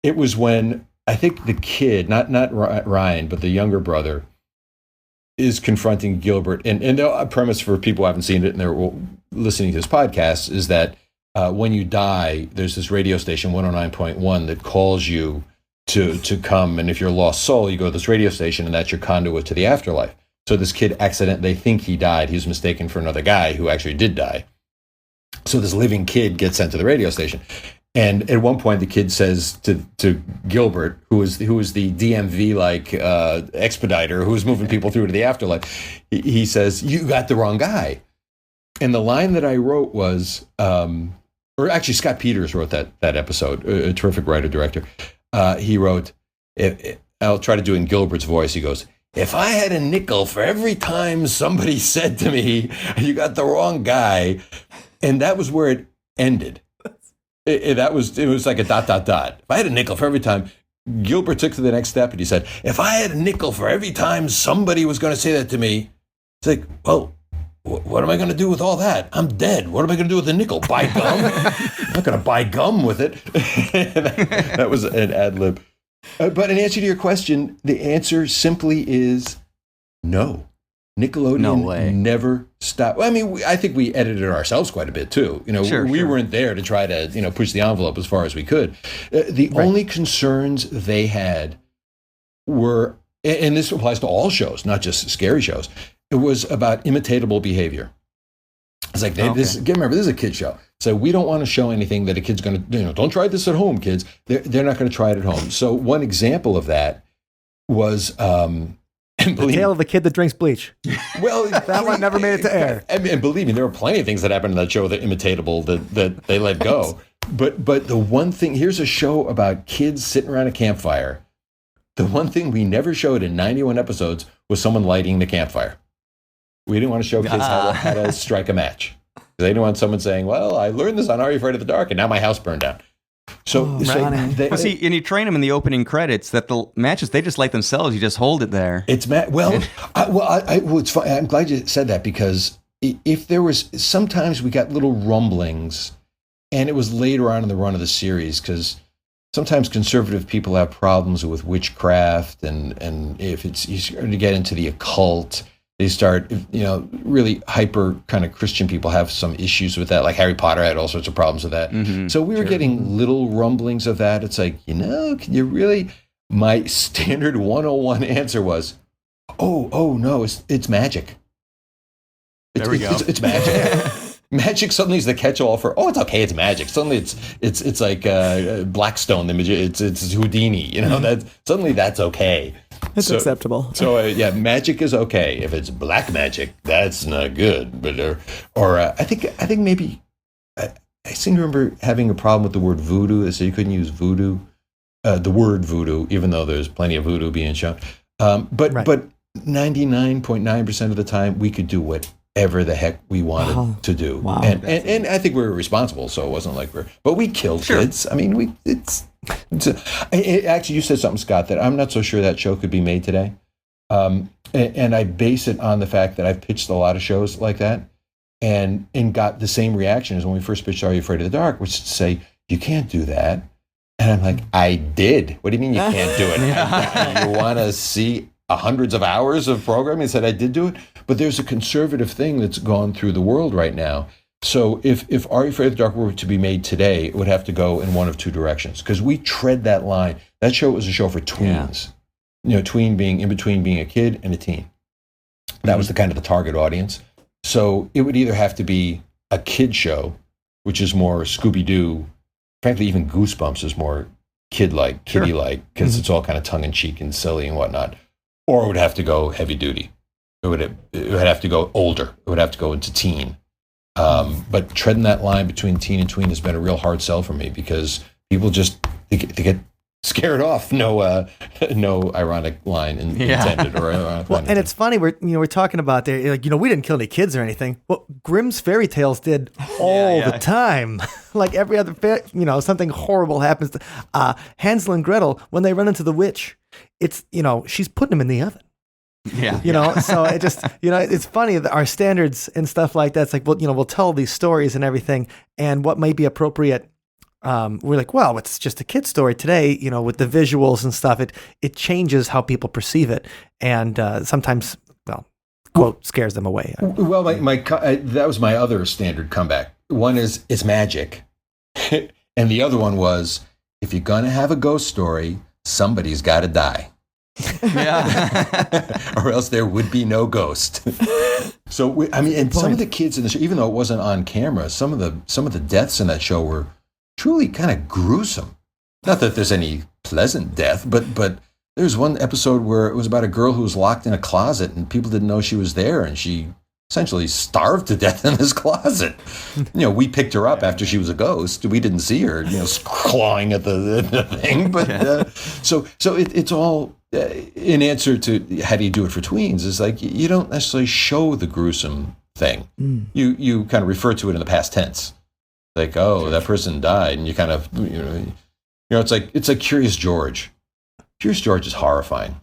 It was when I think the kid, not Ryan, but the younger brother, is confronting Gilbert. And the premise for people who haven't seen it and they're listening to this podcast is that when you die, there's this radio station, 109.1, that calls you to come. And if you're a lost soul, you go to this radio station, and that's your conduit to the afterlife. So this kid they think he died. He was mistaken for another guy who actually did die. So this living kid gets sent to the radio station. And at one point, the kid says to Gilbert, who is the DMV expediter who is moving people through to the afterlife, he says, "You got the wrong guy." And the line that I wrote was, or actually Scott Peters wrote that episode, a terrific writer director. He wrote, I'll try to do it in Gilbert's voice. He goes, "If I had a nickel for every time somebody said to me, 'You got the wrong guy,'" and that was where it ended. It was like a ... If I had a nickel for every time, Gilbert took to the next step and he said, "If I had a nickel for every time somebody was going to say that to me," it's like, well, what am I going to do with all that? I'm dead. What am I going to do with the nickel? Buy gum? I'm not going to buy gum with it. That was an ad lib. But in answer to your question, the answer simply is no. Nickelodeon never stopped. Well, I mean, I think we edited it ourselves quite a bit too. We weren't there to try to push the envelope as far as we could. The only concerns they had were, and this applies to all shows, not just scary shows. It was about imitatable behavior. It's like, remember, this is a kid show. So we don't want to show anything that a kid's going to, don't try this at home, kids. They're not going to try it at home. So one example of that was, The Tale of the Kid That Drinks Bleach. Well, that one never made it to air. And believe me, there were plenty of things that happened in that show that imitatable that they let go. But the one thing, here's a show about kids sitting around a campfire. The one thing we never showed in 91 episodes was someone lighting the campfire. We didn't want to show kids how to strike a match. They didn't want someone saying, "Well, I learned this on Are You Afraid of the Dark, and now my house burned down." And you train them in the opening credits that the matches, they just light themselves. You just hold it there. It's it's fun. I'm glad you said that, because if there was, sometimes we got little rumblings, and it was later on in the run of the series, because sometimes conservative people have problems with witchcraft, and if you start to get into the occult, they start, really hyper kind of Christian people have some issues with that. Like Harry Potter had all sorts of problems with that. Mm-hmm. So we were getting little rumblings of that. It's like, can you really? My standard 101 answer was, oh no, it's magic. There we go. It's magic. Magic suddenly is the catch-all for, it's okay, it's magic. Suddenly it's like Blackstone, it's Houdini. Suddenly that's okay. It's acceptable. So magic is okay. If it's black magic, that's not good. But I think maybe I seem to remember having a problem with the word voodoo. So you couldn't use voodoo, the word voodoo, even though there's plenty of voodoo being shown. But 99.9% of the time we could do whatever the heck we wanted to do. Wow. And I think we were responsible, so it wasn't like but we killed kids. I mean, actually, you said something, Scott, that I'm not so sure that show could be made today. And I base it on the fact that I've pitched a lot of shows like that and got the same reaction as when we first pitched Are You Afraid of the Dark, which is to say, you can't do that. And I'm like, I did. What do you mean you can't do it? You want to see hundreds of hours of programming? He said, I did do it. But there's a conservative thing that's gone through the world right now. So if Are You Afraid of the Dark were to be made today, it would have to go in one of two directions, because we tread that line. That show was a show for tweens. Tween being in between being a kid and a teen. That was the kind of the target audience. So it would either have to be a kid show, which is more Scooby-Doo. Frankly, even Goosebumps is more kid-like, kiddie-like, because it's all kind of tongue-in-cheek and silly and whatnot. Or it would have to go heavy-duty. It would have to go older. It would have to go into teen. But treading that line between teen and tween has been a real hard sell for me, because people just they get scared off. No, no ironic line intended. Or ironic line and it's funny we're talking about there, like, we didn't kill any kids or anything. Well, Grimm's fairy tales did all the time. Like every other, something horrible happens to Hansel and Gretel when they run into the witch. It's she's putting them in the oven. Yeah. So it just, it's funny that our standards and stuff like that. It's like, well, we'll tell these stories and everything, and what might be appropriate. We're like, well, it's just a kid's story today, with the visuals and stuff. It changes how people perceive it, and sometimes, quote, scares them away. Well, that was my other standard comeback. One is it's magic, and the other one was, if you're gonna have a ghost story, somebody's got to die. Yeah. Or else there would be no ghost. So some of the kids in the show, even though it wasn't on camera, some of the deaths in that show were truly kind of gruesome. Not that there's any pleasant death, but there's one episode where it was about a girl who was locked in a closet and people didn't know she was there, and she essentially starved to death in this closet. We picked her up after she was a ghost. We didn't see her, clawing at the thing. But so it's all in answer to how do you do it for tweens? Is like you don't necessarily show the gruesome thing. You kind of refer to it in the past tense, like, oh, that person died, and you kind of it's like Curious George. Curious George is horrifying.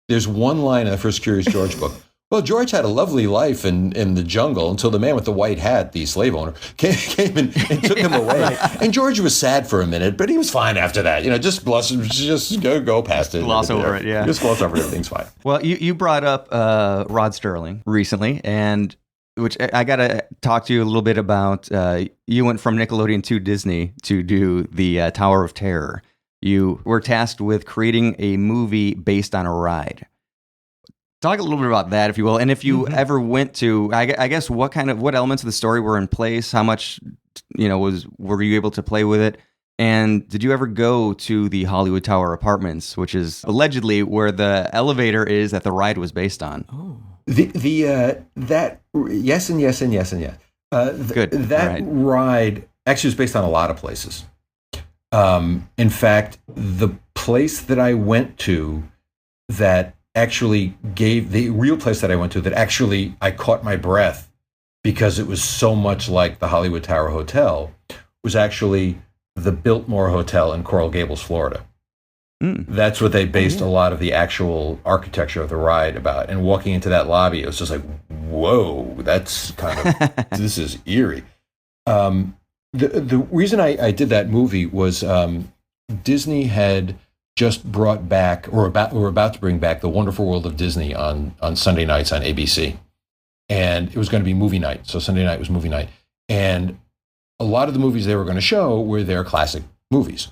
There's one line in the first Curious George book. Well, George had a lovely life in the jungle until the man with the white hat, the slave owner, came and took him away. Right. And George was sad for a minute, but he was fine after that. Just go past it. Gloss over it, yeah. Just gloss over it, everything's fine. Well, you brought up Rod Serling recently, and which I got to talk to you a little bit about. You went from Nickelodeon to Disney to do the Tower of Terror. You were tasked with creating a movie based on a ride. Talk a little bit about that, if you will, and if you ever went to, I guess, what elements of the story were in place? How much, were you able to play with it? And did you ever go to the Hollywood Tower Apartments, which is allegedly where the elevator is that the ride was based on? Oh, that yes and yes and yes and yes. Good. That ride actually was based on a lot of places. In fact, the place that I went to that actually gave the real place that I went to that actually I caught my breath because it was so much like the Hollywood Tower Hotel was actually the Biltmore Hotel in Coral Gables, Florida. That's what they based a lot of the actual architecture of the ride about. And walking into that lobby, it was just like, whoa, that's kind of, this is eerie. The reason I did that movie was Disney had just brought back, or about to bring back, The Wonderful World of Disney on Sunday nights on ABC. And it was going to be movie night. So Sunday night was movie night. And a lot of the movies they were going to show were their classic movies,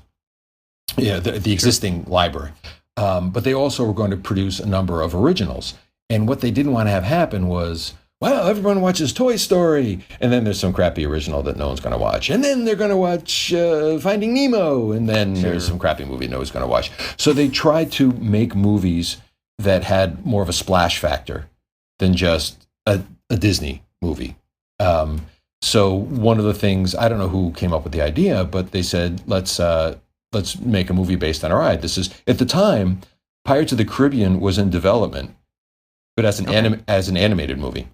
the existing library. But they also were going to produce a number of originals. And what they didn't want to have happen was, well, everyone watches Toy Story, and then there's some crappy original that no one's going to watch. And then they're going to watch Finding Nemo, and then there's some crappy movie no one's going to watch. So they tried to make movies that had more of a splash factor than just a Disney movie. So one of the things, I don't know who came up with the idea, but they said, let's make a movie based on a ride. This is, at the time, Pirates of the Caribbean was in development, but as an animated movie.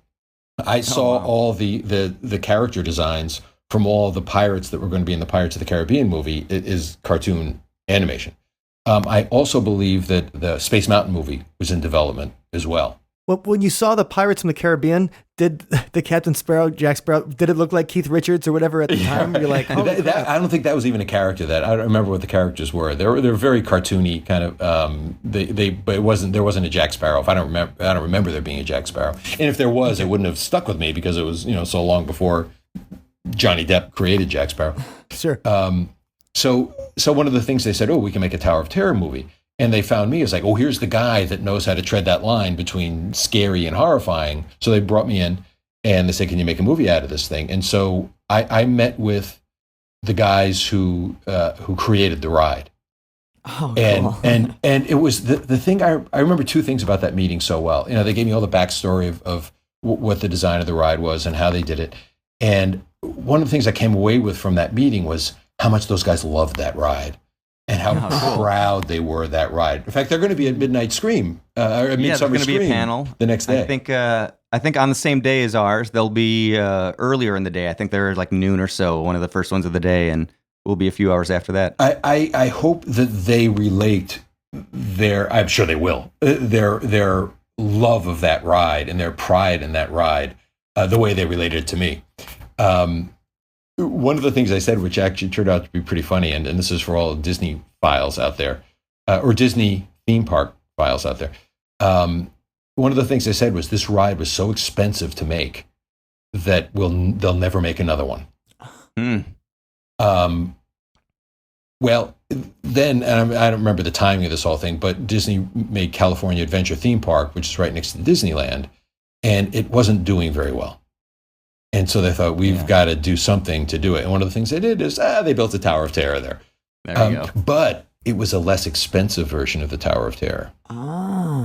I saw all the character designs from all the pirates that were going to be in the Pirates of the Caribbean movie. It is cartoon animation. I also believe that the Space Mountain movie was in development as well. Well, when you saw the Pirates from the Caribbean, did the Captain Sparrow, Jack Sparrow, did it look like Keith Richards or whatever at the time? You're like, oh, I don't think that was even a character. I don't remember what the characters were. They were very cartoony kind of. But there wasn't a Jack Sparrow. I don't remember there being a Jack Sparrow. And if there was, it wouldn't have stuck with me because it was so long before Johnny Depp created Jack Sparrow. Sure. So one of the things they said, we can make a Tower of Terror movie. And they found me as like, here's the guy that knows how to tread that line between scary and horrifying. So they brought me in and they said, can you make a movie out of this thing? And so I met with the guys who created the ride. Oh, and, cool. and it was the thing, I remember two things about that meeting so well. They gave me all the backstory of what the design of the ride was and how they did it. And one of the things I came away with from that meeting was how much those guys loved that ride. and how proud they were of that ride. In fact, they're going to be at Midnight Scream, or at Midsummer there's going to be a panel the next day. I think on the same day as ours, they'll be earlier in the day. I think they're like noon or so, one of the first ones of the day, and we'll be a few hours after that. I hope that they relate I'm sure they will, their love of that ride and their pride in that ride, the way they related it to me. One of the things I said, which actually turned out to be pretty funny, and this is for all Disney files out there, or Disney theme park files out there. One of the things I said was this ride was so expensive to make that they'll never make another one. Well, then, and I don't remember the timing of this whole thing, but Disney made California Adventure Theme Park, which is right next to Disneyland, and it wasn't doing very well. And so they thought, we've got to do something to do it. And one of the things they did is, they built the Tower of Terror there. There you go. But it was a less expensive version of the Tower of Terror.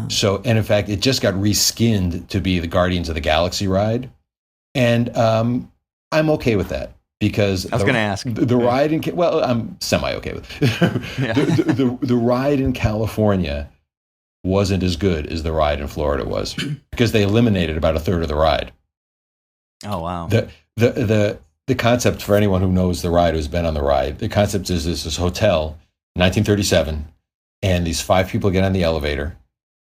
So, and in fact, it just got reskinned to be the Guardians of the Galaxy ride. And I'm okay with that. Because I was going to ask the ride in I'm semi okay with it. the ride in California wasn't as good as the ride in Florida was, because they eliminated about a third of the ride. Oh wow! The concept, for anyone who knows the ride, who's been on the ride, the concept is this hotel, 1937, and these 5 people get on the elevator,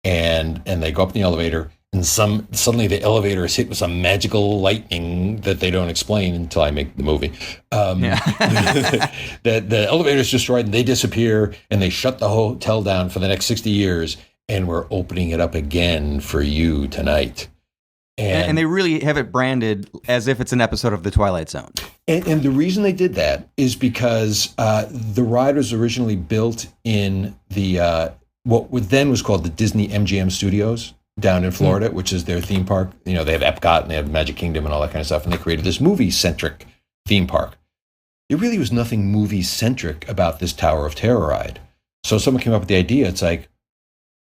and they go up in the elevator. And suddenly the elevator is hit with some magical lightning that they don't explain until I make the movie. The elevator is destroyed and they disappear, and they shut the hotel down for the next 60 years, and we're opening it up again for you tonight. And they really have it branded as if it's an episode of The Twilight Zone. And the reason they did that is because the ride was originally built in the what then was called the Disney MGM Studios down in Florida, which is their theme park. You know, they have Epcot and they have Magic Kingdom and all that kind of stuff. And they created this movie-centric theme park. There really was nothing movie-centric about this Tower of Terror ride. So someone came up with the idea. It's like,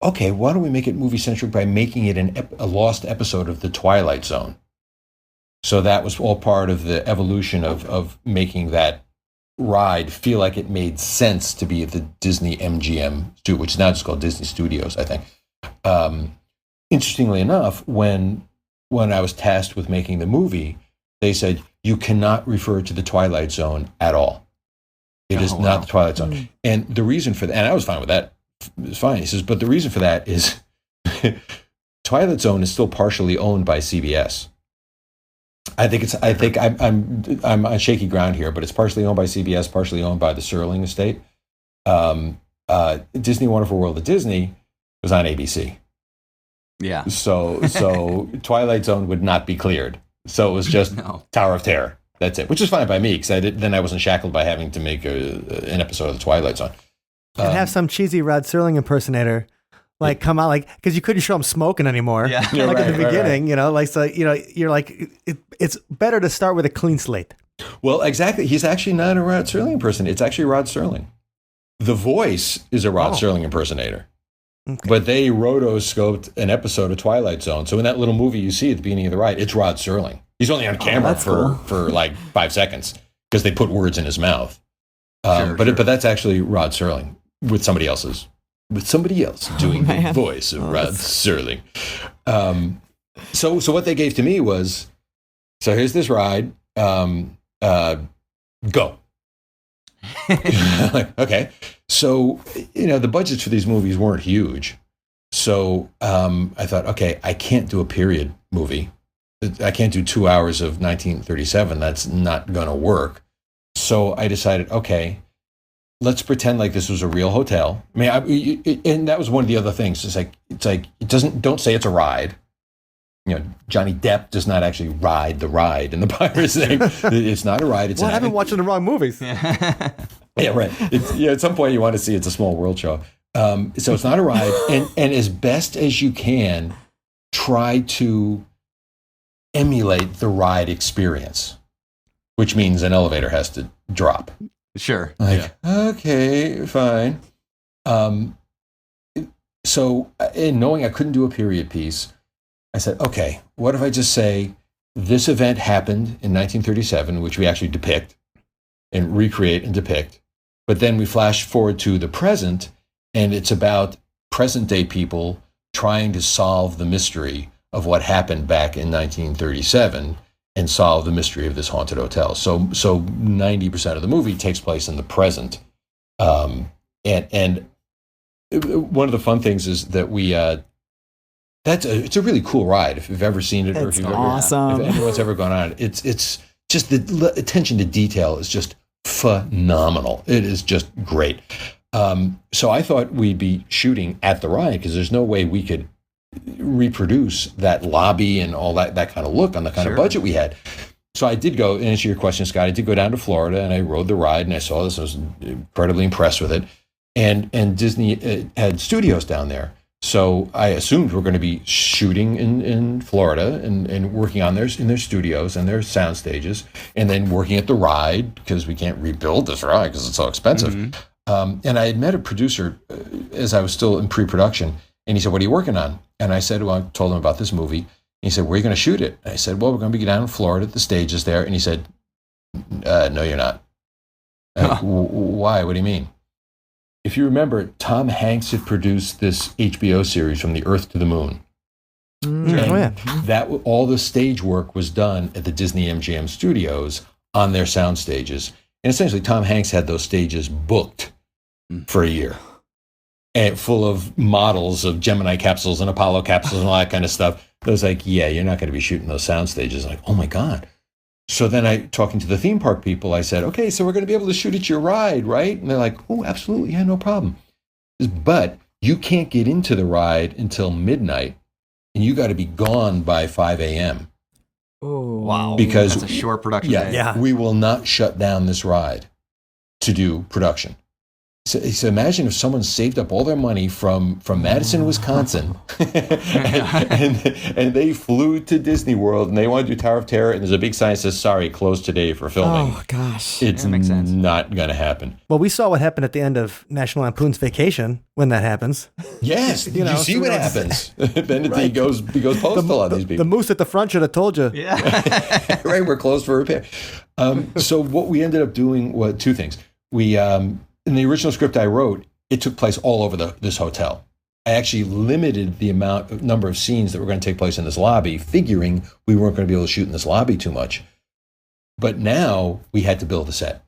okay, why don't we make it movie-centric by making it a lost episode of The Twilight Zone? So that was all part of the evolution of making that ride feel like it made sense to be at the Disney MGM studio, which is now just called Disney Studios, I think. Interestingly enough, when I was tasked with making the movie, they said, you cannot refer to the Twilight Zone at all. It is not the Twilight Zone. And the reason for that, and I was fine with that. It's fine. He says, but the reason for that is Twilight Zone is still partially owned by CBS. I think I'm on shaky ground here, but it's partially owned by CBS, partially owned by the Serling estate. Disney Wonderful World of Disney was on ABC. Yeah. So Twilight Zone would not be cleared. So it was just Tower of Terror. That's it, which is fine by me, because then I wasn't shackled by having to make an episode of the Twilight Zone. And have some cheesy Rod Serling impersonator come out, because you couldn't show him smoking anymore. Yeah. At the beginning, you're like, it's better to start with a clean slate. Well, exactly. He's actually not a Rod Serling impersonator. It's actually Rod Serling. The voice is a Rod Serling impersonator. Okay. But they rotoscoped an episode of Twilight Zone. So in that little movie you see at the beginning of the ride, it's Rod Serling. He's only on camera for like 5 seconds because they put words in his mouth. But that's actually Rod Serling with somebody else doing the voice of Rod Serling. So what they gave to me was, so here's this ride, go. Like, okay. So, the budgets for these movies weren't huge. So I thought, okay, I can't do a period movie. I can't do 2 hours of 1937. That's not going to work. So I decided, okay, let's pretend like this was a real hotel. I mean, and that was one of the other things. It's like don't say it's a ride. Johnny Depp does not actually ride the ride in the Pirates thing. It's not a ride. It's I've been watching the wrong movies. Yeah, right. At some point you want to see it's a small world show. So it's not a ride, and as best as you can, try to emulate the ride experience, which means an elevator has to drop. Sure. Okay, fine. So, in knowing I couldn't do a period piece, I said, okay, what if I just say this event happened in 1937, which we actually depict and recreate and depict, But then we flash forward to the present, and it's about present day people trying to solve the mystery of what happened back in 1937 and solve the mystery of this haunted hotel. So 90% of the movie takes place in the present. And one of the fun things is that it's a really cool ride if you've ever seen it, or if awesome. If anyone's ever gone on it. It's just the attention to detail is just phenomenal. It is just great. So I thought we'd be shooting at the ride because there's no way we could reproduce that lobby and all that kind of look on the kind of budget we had. So I did go, and answer your question, Scott, I did go down to Florida and I rode the ride and I saw this. I was incredibly impressed with it. And Disney had studios down there. So I assumed we're going to be shooting in Florida and working on in their studios and their sound stages, and then working at the ride because we can't rebuild this ride because it's so expensive. Mm-hmm. And I had met a producer as I was still in pre-production, and he said, "What are you working on?" And I said, "Well, I told him about this movie." And he said, "Where are you going to shoot it?" And I said, "Well, we're going to be down in Florida at the stages there." And he said, "No, you're not." Why? What do you mean? If you remember, Tom Hanks had produced this HBO series From the Earth to the Moon. That all the stage work was done at the Disney MGM studios on their sound stages. And essentially, Tom Hanks had those stages booked for a year, and full of models of Gemini capsules and Apollo capsules and all that kind of stuff. I was like, yeah, you're not going to be shooting those sound stages. I'm like, oh my God. So then talking to the theme park people, I said, okay, so we're going to be able to shoot at your ride, right? And they're like, oh, absolutely. Yeah, no problem. But you can't get into the ride until midnight, and you got to be gone by 5 a.m. Oh, wow. Because that's a short production day. We will not shut down this ride to do production. So imagine if someone saved up all their money from Madison, Wisconsin, and they flew to Disney World and they want to do Tower of Terror, and there's a big sign that says, "Sorry, closed today for filming." Oh, gosh. It's not going to happen. Well, we saw what happened at the end of National Lampoon's Vacation when that happens. Yes, you see what happens. Then he goes postal on these people. The moose at the front should have told you. Yeah. Right, we're closed for repair. So what we ended up doing was two things. We in the original script I wrote, it took place all over this hotel. I actually limited the number of scenes that were going to take place in this lobby, figuring we weren't going to be able to shoot in this lobby too much. But now we had to build a set.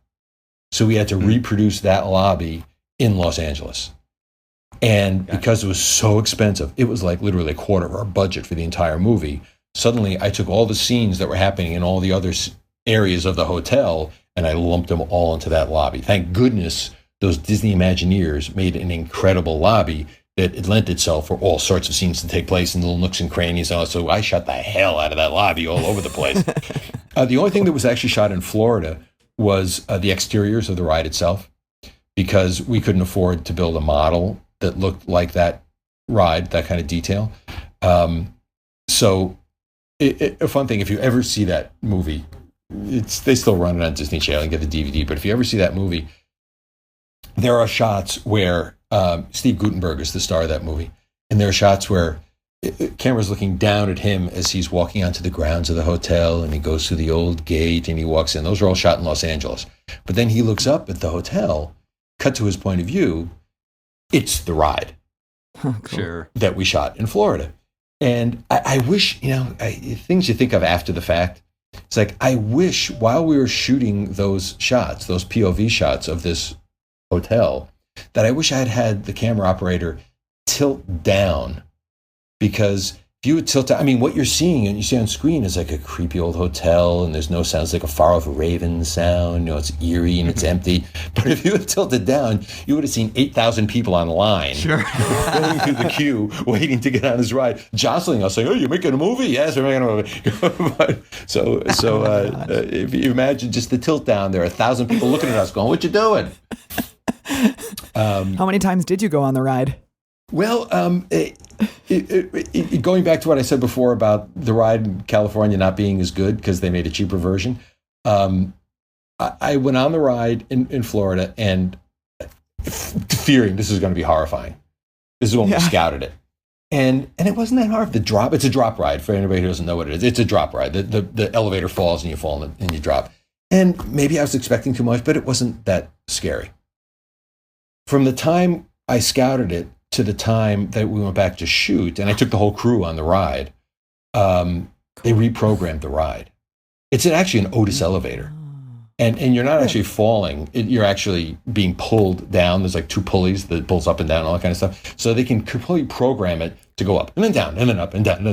So we had to reproduce that lobby in Los Angeles. And because it was so expensive, it was like literally a quarter of our budget for the entire movie. Suddenly I took all the scenes that were happening in all the other areas of the hotel and I lumped them all into that lobby. Thank goodness those Disney Imagineers made an incredible lobby that it lent itself for all sorts of scenes to take place in little nooks and crannies. So I shot the hell out of that lobby all over the place. The only thing that was actually shot in Florida was the exteriors of the ride itself, because we couldn't afford to build a model that looked like that ride, that kind of detail. So a fun thing, if you ever see that movie, they still run it on Disney Channel and get the DVD, but if you ever see that movie, there are shots where Steve Guttenberg is the star of that movie, and there are shots where camera's looking down at him as he's walking onto the grounds of the hotel, and he goes through the old gate and he walks in. Those are all shot in Los Angeles. But then he looks up at the hotel, cut to his point of view, it's the ride that we shot in Florida. And I wish, things you think of after the fact, it's like, I wish while we were shooting those shots, those POV shots of this hotel, that I wish I had had the camera operator tilt down, because if you would tilt down, what you're seeing and you see on screen is like a creepy old hotel, and there's no sounds, like a far-off raven sound. It's eerie and it's empty. But if you had tilted down, you would have seen 8,000 people on line, going through the queue, waiting to get on this ride, jostling us, saying, "Oh, you're making a movie?" "Yes, we're making a movie." So if you imagine just the tilt down, there are 1,000 people looking at us, going, "What you doing?" How many times did you go on the ride? Well, going back to what I said before about the ride in California not being as good because they made a cheaper version, I went on the ride in Florida and fearing this is going to be horrifying. This is when we scouted it. And it wasn't that hard. It's a drop ride for anybody who doesn't know what it is. It's a drop ride. The elevator falls and you fall and you drop. And maybe I was expecting too much, but it wasn't that scary. from the time I scouted it to the time that we went back to shoot, and I took the whole crew on the ride, they reprogrammed the ride. It's actually an Otis elevator. And you're not actually falling. You're actually being pulled down. There's like 2 pulleys that pulls up and down, all that kind of stuff. So they can completely program it to go up and then down and then up and down.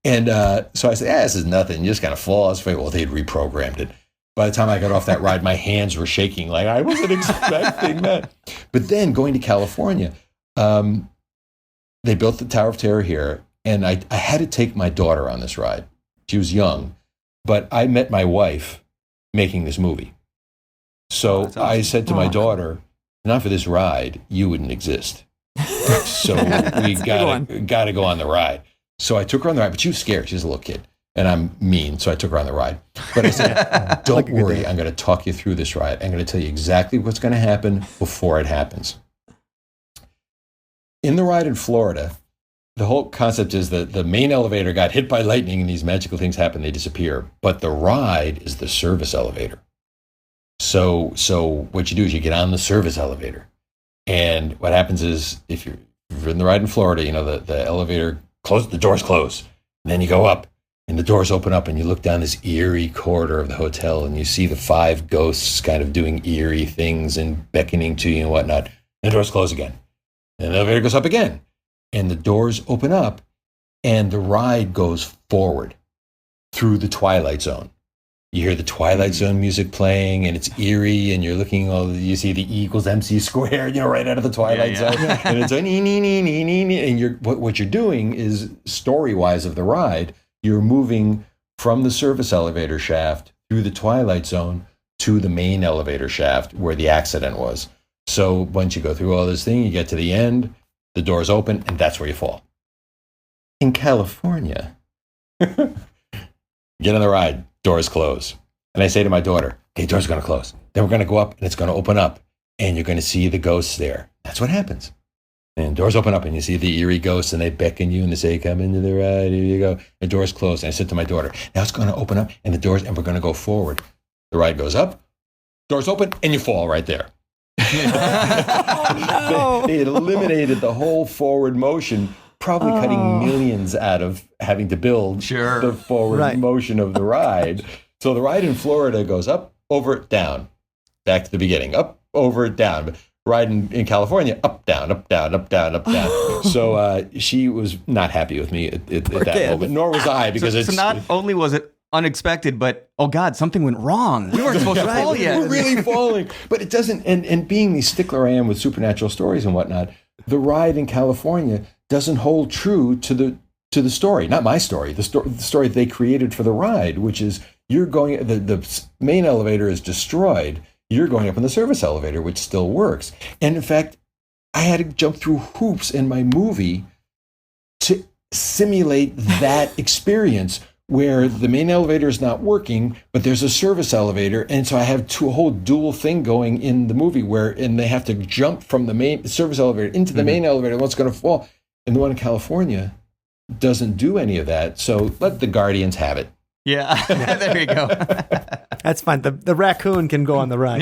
And so I said, this is nothing. You just kind of fall. I was afraid, well, they'd reprogrammed it. By the time I got off that ride, my hands were shaking like I wasn't expecting that. But then going to California, they built the Tower of Terror here. And I had to take my daughter on this ride. She was young. But I met my wife making this movie. So awesome. I said to my daughter, not for this ride, you wouldn't exist. So we gotta go on the ride. So I took her on the ride, but she was scared. She was a little kid. And I'm mean, so I took her on the ride. But I said, don't worry, I'm going to talk you through this ride. I'm going to tell you exactly what's going to happen before it happens. In the ride in Florida, the whole concept is that the main elevator got hit by lightning and these magical things happen, they disappear. But the ride is the service elevator. So what you do is you get on the service elevator. And what happens is if you're in the ride in Florida, the elevator closes, the doors close. And then you go up and the doors open up and you look down this eerie corridor of the hotel and you see the 5 ghosts kind of doing eerie things and beckoning to you and whatnot. And the doors close again. And the elevator goes up again. And the doors open up and the ride goes forward through the Twilight Zone. You hear the Twilight Zone music playing and it's eerie and you're looking, you see the E equals MC squared, right out of the Twilight Zone. And it's like, and what you're doing is story-wise of the ride, you're moving from the service elevator shaft through the Twilight Zone to the main elevator shaft where the accident was. So once you go through all this thing, you get to the end, the doors open, and that's where you fall. In California, get on the ride, doors close. And I say to my daughter, okay, doors are going to close. Then we're going to go up, and it's going to open up, and you're going to see the ghosts there. That's what happens. And doors open up, and you see the eerie ghosts, and they beckon you, and they say, come into the ride, here you go. And doors close. And I said to my daughter, now it's going to open up, and we're going to go forward. The ride goes up, doors open, and you fall right there. Oh, no. They eliminated the whole forward motion, probably cutting millions out of having to build the forward motion of the ride. So the ride in Florida goes up, over, down, back to the beginning, up, over, down. Ride in California, up, down, up, down, up, down, up, down. So she was not happy with me at that moment, nor was I, because so not only was it unexpected, but oh God, something went wrong. We weren't supposed to fall yet. We're really falling. But it doesn't, and being the stickler I am with supernatural stories and whatnot, the ride in California doesn't hold true to the story. Not my story, the story they created for the ride, which is you're going, the main elevator is destroyed. You're going up in the service elevator, which still works. And in fact, I had to jump through hoops in my movie to simulate that experience where the main elevator is not working, but there's a service elevator. And so I have a whole dual thing going in the movie and they have to jump from the main service elevator into the main elevator. What's going to fall? And the one in California doesn't do any of that. So let the Guardians have it. Yeah, there you go. That's fine. The raccoon can go on the ride.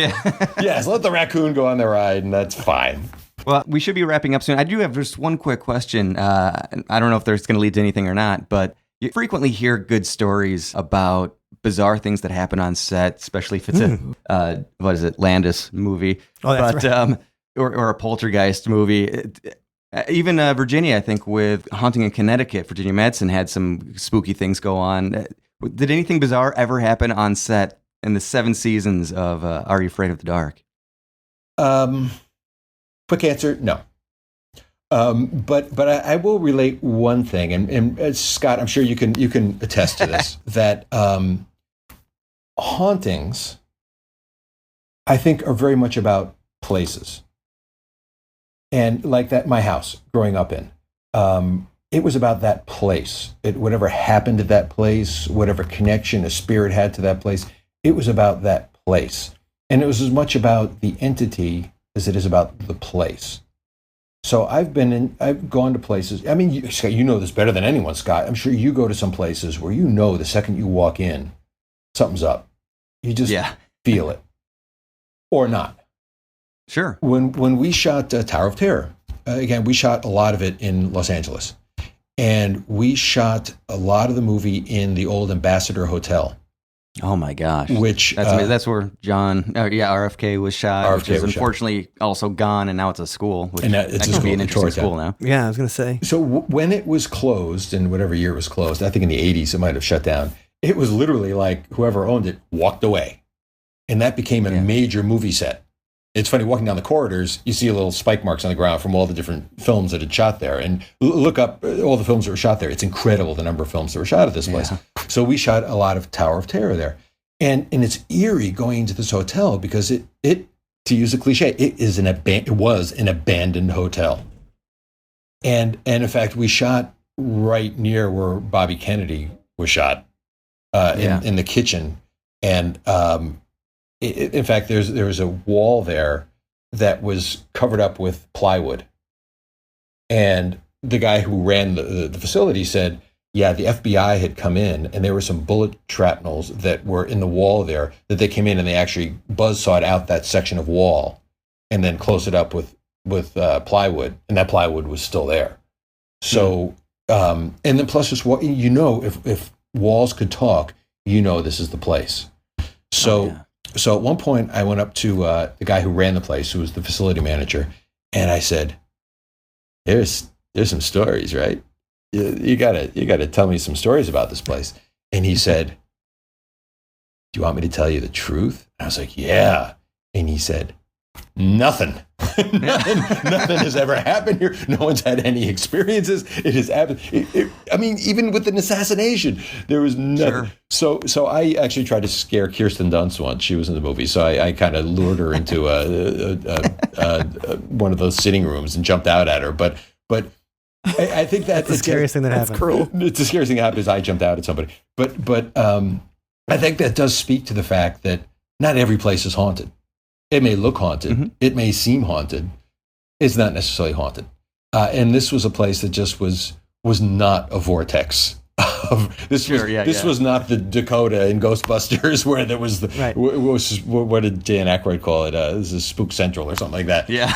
Yes, let the raccoon go on the ride, and that's fine. Well, we should be wrapping up soon. I do have just one quick question. I don't know if there's going to lead to anything or not, but you frequently hear good stories about bizarre things that happen on set, especially if it's a Landis movie, right. Or a poltergeist movie. Even Virginia, I think, with Haunting in Connecticut, Virginia Madsen had some spooky things go on. Did anything bizarre ever happen on set in the 7 seasons of Are You Afraid of the Dark? Quick answer, no. But I will relate one thing, and Scott, I'm sure you can attest to this, that hauntings, I think, are very much about places. And like that, my house growing up in, it was about that place. Whatever happened at that place, whatever connection a spirit had to that place, it was about that place. And it was as much about the entity as it is about the place. So I've gone to places. I mean, Scott, you know this better than anyone, Scott. I'm sure you go to some places where the second you walk in, something's up. You just feel it. Or not. Sure. When we shot Tower of Terror, again, we shot a lot of it in Los Angeles. And we shot a lot of the movie in the old Ambassador Hotel. Oh my gosh! Which that's where RFK was shot, which is unfortunately also gone, and now it's a school. Which and it's a school, be an interesting school now. Yeah, I was gonna say. So when it was closed, in whatever year it was closed, I think in the 80s it might have shut down. It was literally like whoever owned it walked away, and that became a major movie set. It's funny, walking down the corridors, you see little spike marks on the ground from all the different films that had shot there. And look up all the films that were shot there. It's incredible, the number of films that were shot at this place. So we shot a lot of Tower of Terror there. And it's eerie going into this hotel because it to use a cliche, it was an abandoned hotel. And in fact, we shot right near where Bobby Kennedy was shot in the kitchen. And in fact, there was a wall there that was covered up with plywood. And the guy who ran the facility said, yeah, the FBI had come in and there were some bullet shrapnels that were in the wall there that they came in and they actually buzzsawed out that section of wall and then closed it up with plywood. And that plywood was still there. So, and then plus just what, if walls could talk, this is the place. So, So at one point, I went up to the guy who ran the place, who was the facility manager, and I said, "There's some stories, right? You gotta tell me some stories about this place." And he said, "Do you want me to tell you the truth?" And I was like, "Yeah." And he said, "Nothing. nothing has ever happened here. No one's had any experiences. It has happened. Even with an assassination, there was nothing." Sure. So I actually tried to scare Kirsten Dunst once. She was in the movie, so I kind of lured her into one of those sitting rooms and jumped out at her. But I think that's the scariest thing that happened. Cruel. It's the scariest thing that happened is I jumped out at somebody. But I think that does speak to the fact that not every place is haunted. It may look haunted. Mm-hmm. It may seem haunted. It's not necessarily haunted. And this was a place that just was not a vortex. This was not the Dakota in Ghostbusters where there was what did Dan Aykroyd call it? This is Spook Central or something like that. Yeah.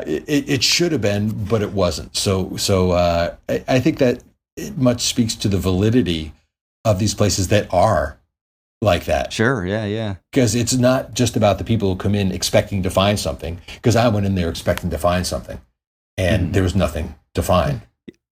It should have been, but it wasn't. So I think that it much speaks to the validity of these places that are like that. Sure, yeah. Because it's not just about the people who come in expecting to find something, because I went in there expecting to find something, and there was nothing to find.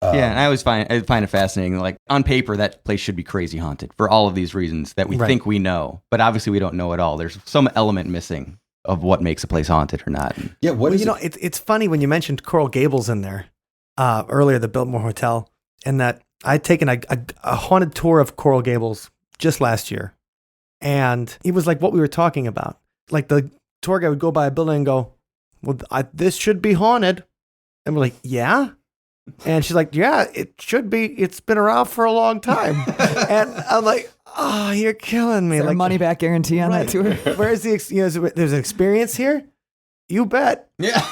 And I find it fascinating. Like, on paper, that place should be crazy haunted for all of these reasons that we think we know, but obviously we don't know it all. There's some element missing of what makes a place haunted or not. Yeah, it's funny when you mentioned Coral Gables in there earlier, the Biltmore Hotel, and that I'd taken a haunted tour of Coral Gables just last year. And it was like what we were talking about. Like the tour guide would go by a building and go, "Well, this should be haunted." And we're like, "Yeah?" And she's like, "Yeah, it should be. It's been around for a long time." And I'm like, "Oh, you're killing me!" Is there a money back guarantee on that tour? Where's there's an experience here? You bet. Yeah.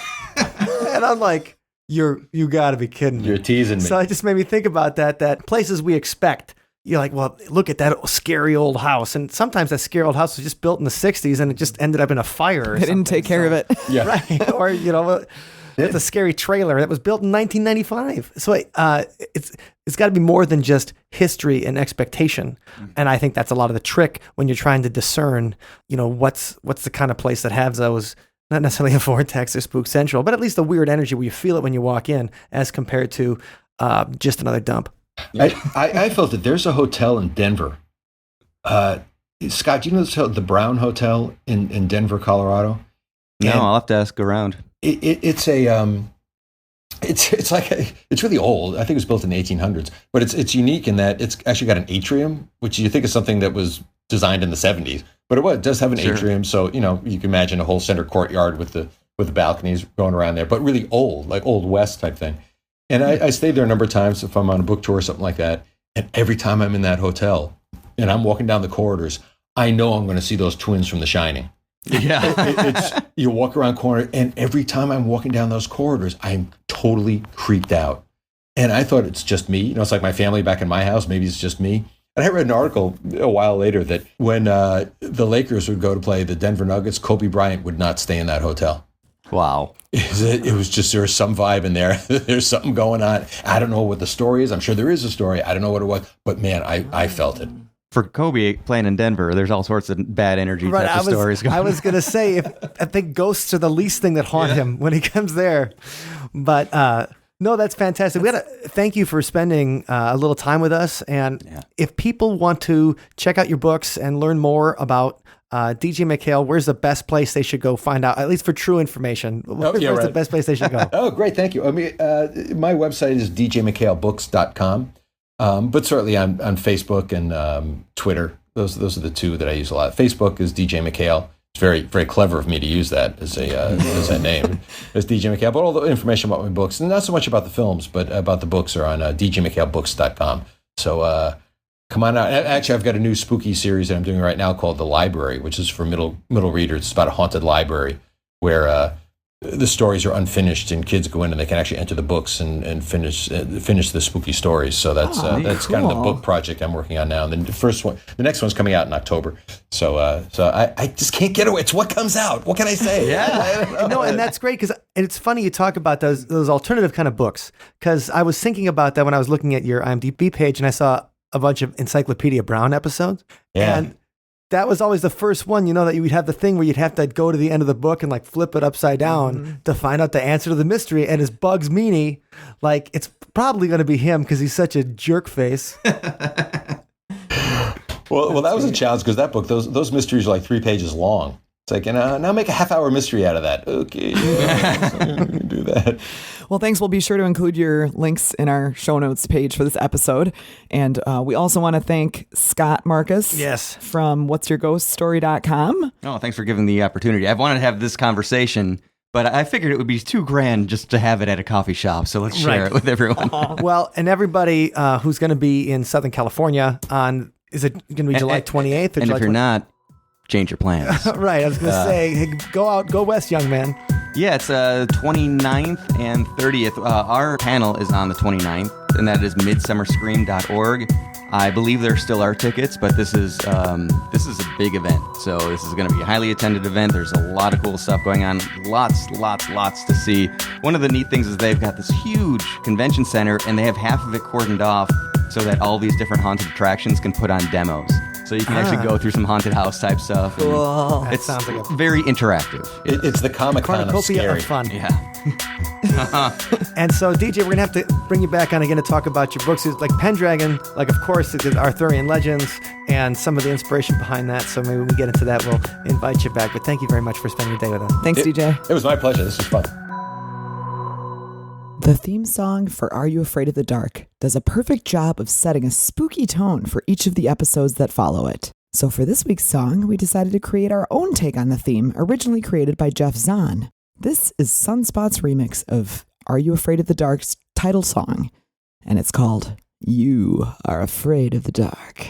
And I'm like, you got to be kidding me. You're teasing me. So it just made me think about that places we expect. You're like, well, look at that scary old house. And sometimes that scary old house was just built in the 60s and it just ended up in a fire. They didn't take care of it. Yeah. Right. Or, it's a scary trailer that was built in 1995. So it's got to be more than just history and expectation. And I think that's a lot of the trick when you're trying to discern, what's the kind of place that has those, not necessarily a vortex or spook central, but at least a weird energy where you feel it when you walk in as compared to just another dump. I felt that there's a hotel in Denver. Scott, do you know the Brown Hotel in Denver, Colorado? No, I'll have to ask around. It's really old. I think it was built in the 1800s, but it's unique in that it's actually got an atrium, which you think is something that was designed in the 70s, but it does have an atrium. So you can imagine a whole center courtyard with the balconies going around there, but really old, like Old West type thing. And I stayed there a number of times if I'm on a book tour or something like that. And every time I'm in that hotel and I'm walking down the corridors, I know I'm going to see those twins from The Shining. Yeah. You walk around corner, and every time I'm walking down those corridors, I'm totally creeped out. And I thought it's just me. It's like my family back in my house. Maybe it's just me. And I read an article a while later that when the Lakers would go to play the Denver Nuggets, Kobe Bryant would not stay in that hotel. Wow. It was just, there was some vibe in there. There's something going on. I don't know what the story is. I'm sure there is a story. I don't know what it was. But man, I felt it. For Kobe playing in Denver, there's all sorts of bad energy type of stories going on. I was going to say, I think ghosts are the least thing that haunt him when he comes there. But no, that's fantastic. We got to thank you for spending a little time with us. And if people want to check out your books and learn more about DJ MacHale, where's the best place they should go find out, at least for true information? Where's the best place they should go? Oh, great. Thank you. I mean, my website is djmachalebooks.com. But certainly on Facebook and Twitter. Those are the two that I use a lot. Facebook is DJ MacHale. It's very, very clever of me to use that as a name. It's DJ MacHale. But all the information about my books, and not so much about the films, but about the books, are on djmachalebooks.com. So come on out. Actually, I've got a new spooky series that I'm doing right now called The Library, which is for middle readers. It's about a haunted library where the stories are unfinished, and kids go in and they can actually enter the books and finish the spooky stories. So that's cool. kind of the book project I'm working on now. And then the next one's coming out in October. So I just can't get away. It's what comes out. What can I say? Yeah, no, and that's great because it's funny you talk about those alternative kind of books, because I was thinking about that when I was looking at your IMDb page and I saw a bunch of Encyclopedia Brown episodes. Yeah. And that was always the first one, that you would have the thing where you'd have to go to the end of the book and like flip it upside down to find out the answer to the mystery. And as Bugs Meany, like, it's probably going to be him because he's such a jerk face. Well, that was a challenge because that book, those mysteries are like 3 pages long. It's like, now make a half-hour mystery out of that. Okay, do that. Well, thanks. We'll be sure to include your links in our show notes page for this episode. And we also want to thank Scott Marcus from whatsyourghoststory.com. Oh, thanks for giving the opportunity. I've wanted to have this conversation, but I figured it would be too grand just to have it at a coffee shop. So let's share it with everyone. Well, and everybody who's going to be in Southern California is it going to be July 28th? Or and July if you're not, change your plans. Right. I was going to say, hey, go west, young man. Yeah, it's 29th and 30th. Our panel is on the 29th, and that is midsummerscream.org. I believe there still are tickets, but this is a big event. So this is going to be a highly attended event. There's a lot of cool stuff going on. Lots to see. One of the neat things is they've got this huge convention center, and they have half of it cordoned off so that all these different haunted attractions can put on demos. So you can actually go through some haunted house type stuff. Cool. It sounds like very interactive. It's the Comic-Con of cornucopia scary. of fun. Yeah. And so, DJ, we're going to have to bring you back on again to talk about your books. Like Pendragon, like, of course, it's Arthurian legends and some of the inspiration behind that. So maybe when we get into that, we'll invite you back. But thank you very much for spending your day with us. Thanks, DJ. It was my pleasure. This was fun. The theme song for Are You Afraid of the Dark does a perfect job of setting a spooky tone for each of the episodes that follow it. So for this week's song, we decided to create our own take on the theme, originally created by Jeff Zahn. This is Sunspot's remix of Are You Afraid of the Dark's title song, and it's called You Are Afraid of the Dark.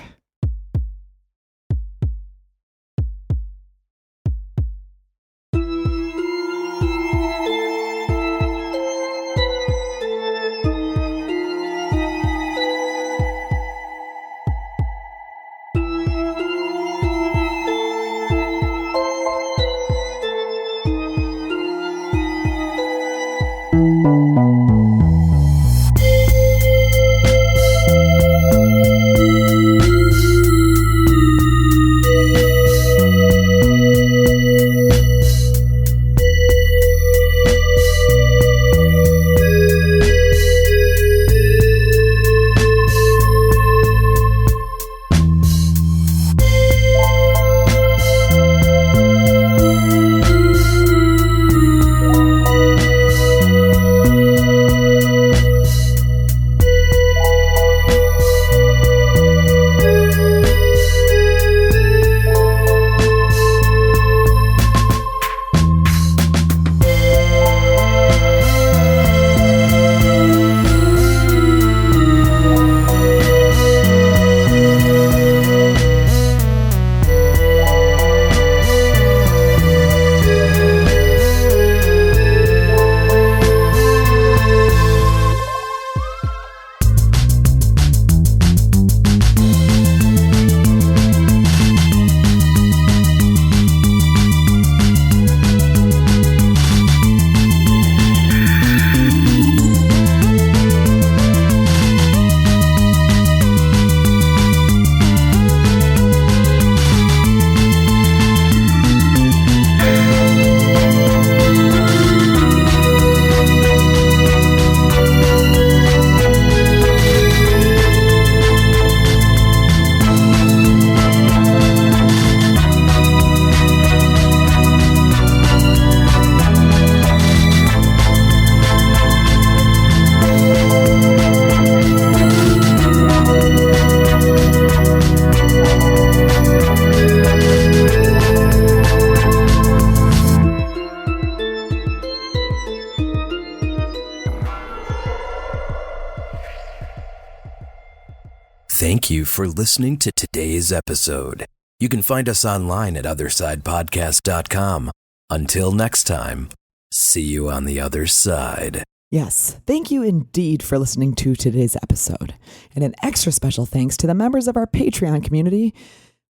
Thank you for listening to today's episode. You can find us online at othersidepodcast.com. Until next time, see you on the other side. Yes, thank you indeed for listening to today's episode. And an extra special thanks to the members of our Patreon community.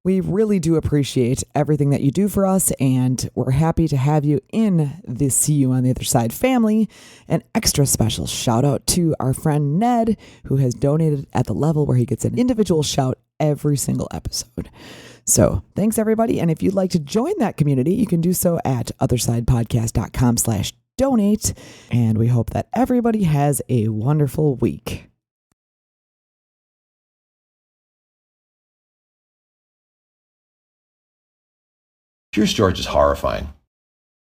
We really do appreciate everything that you do for us, and we're happy to have you in the See You on the Other Side family. An extra special shout out to our friend Ned, who has donated at the level where he gets an individual shout every single episode. So thanks everybody. And if you'd like to join that community, you can do so at othersidepodcast.com/donate. And we hope that everybody has a wonderful week. Curious George is horrifying.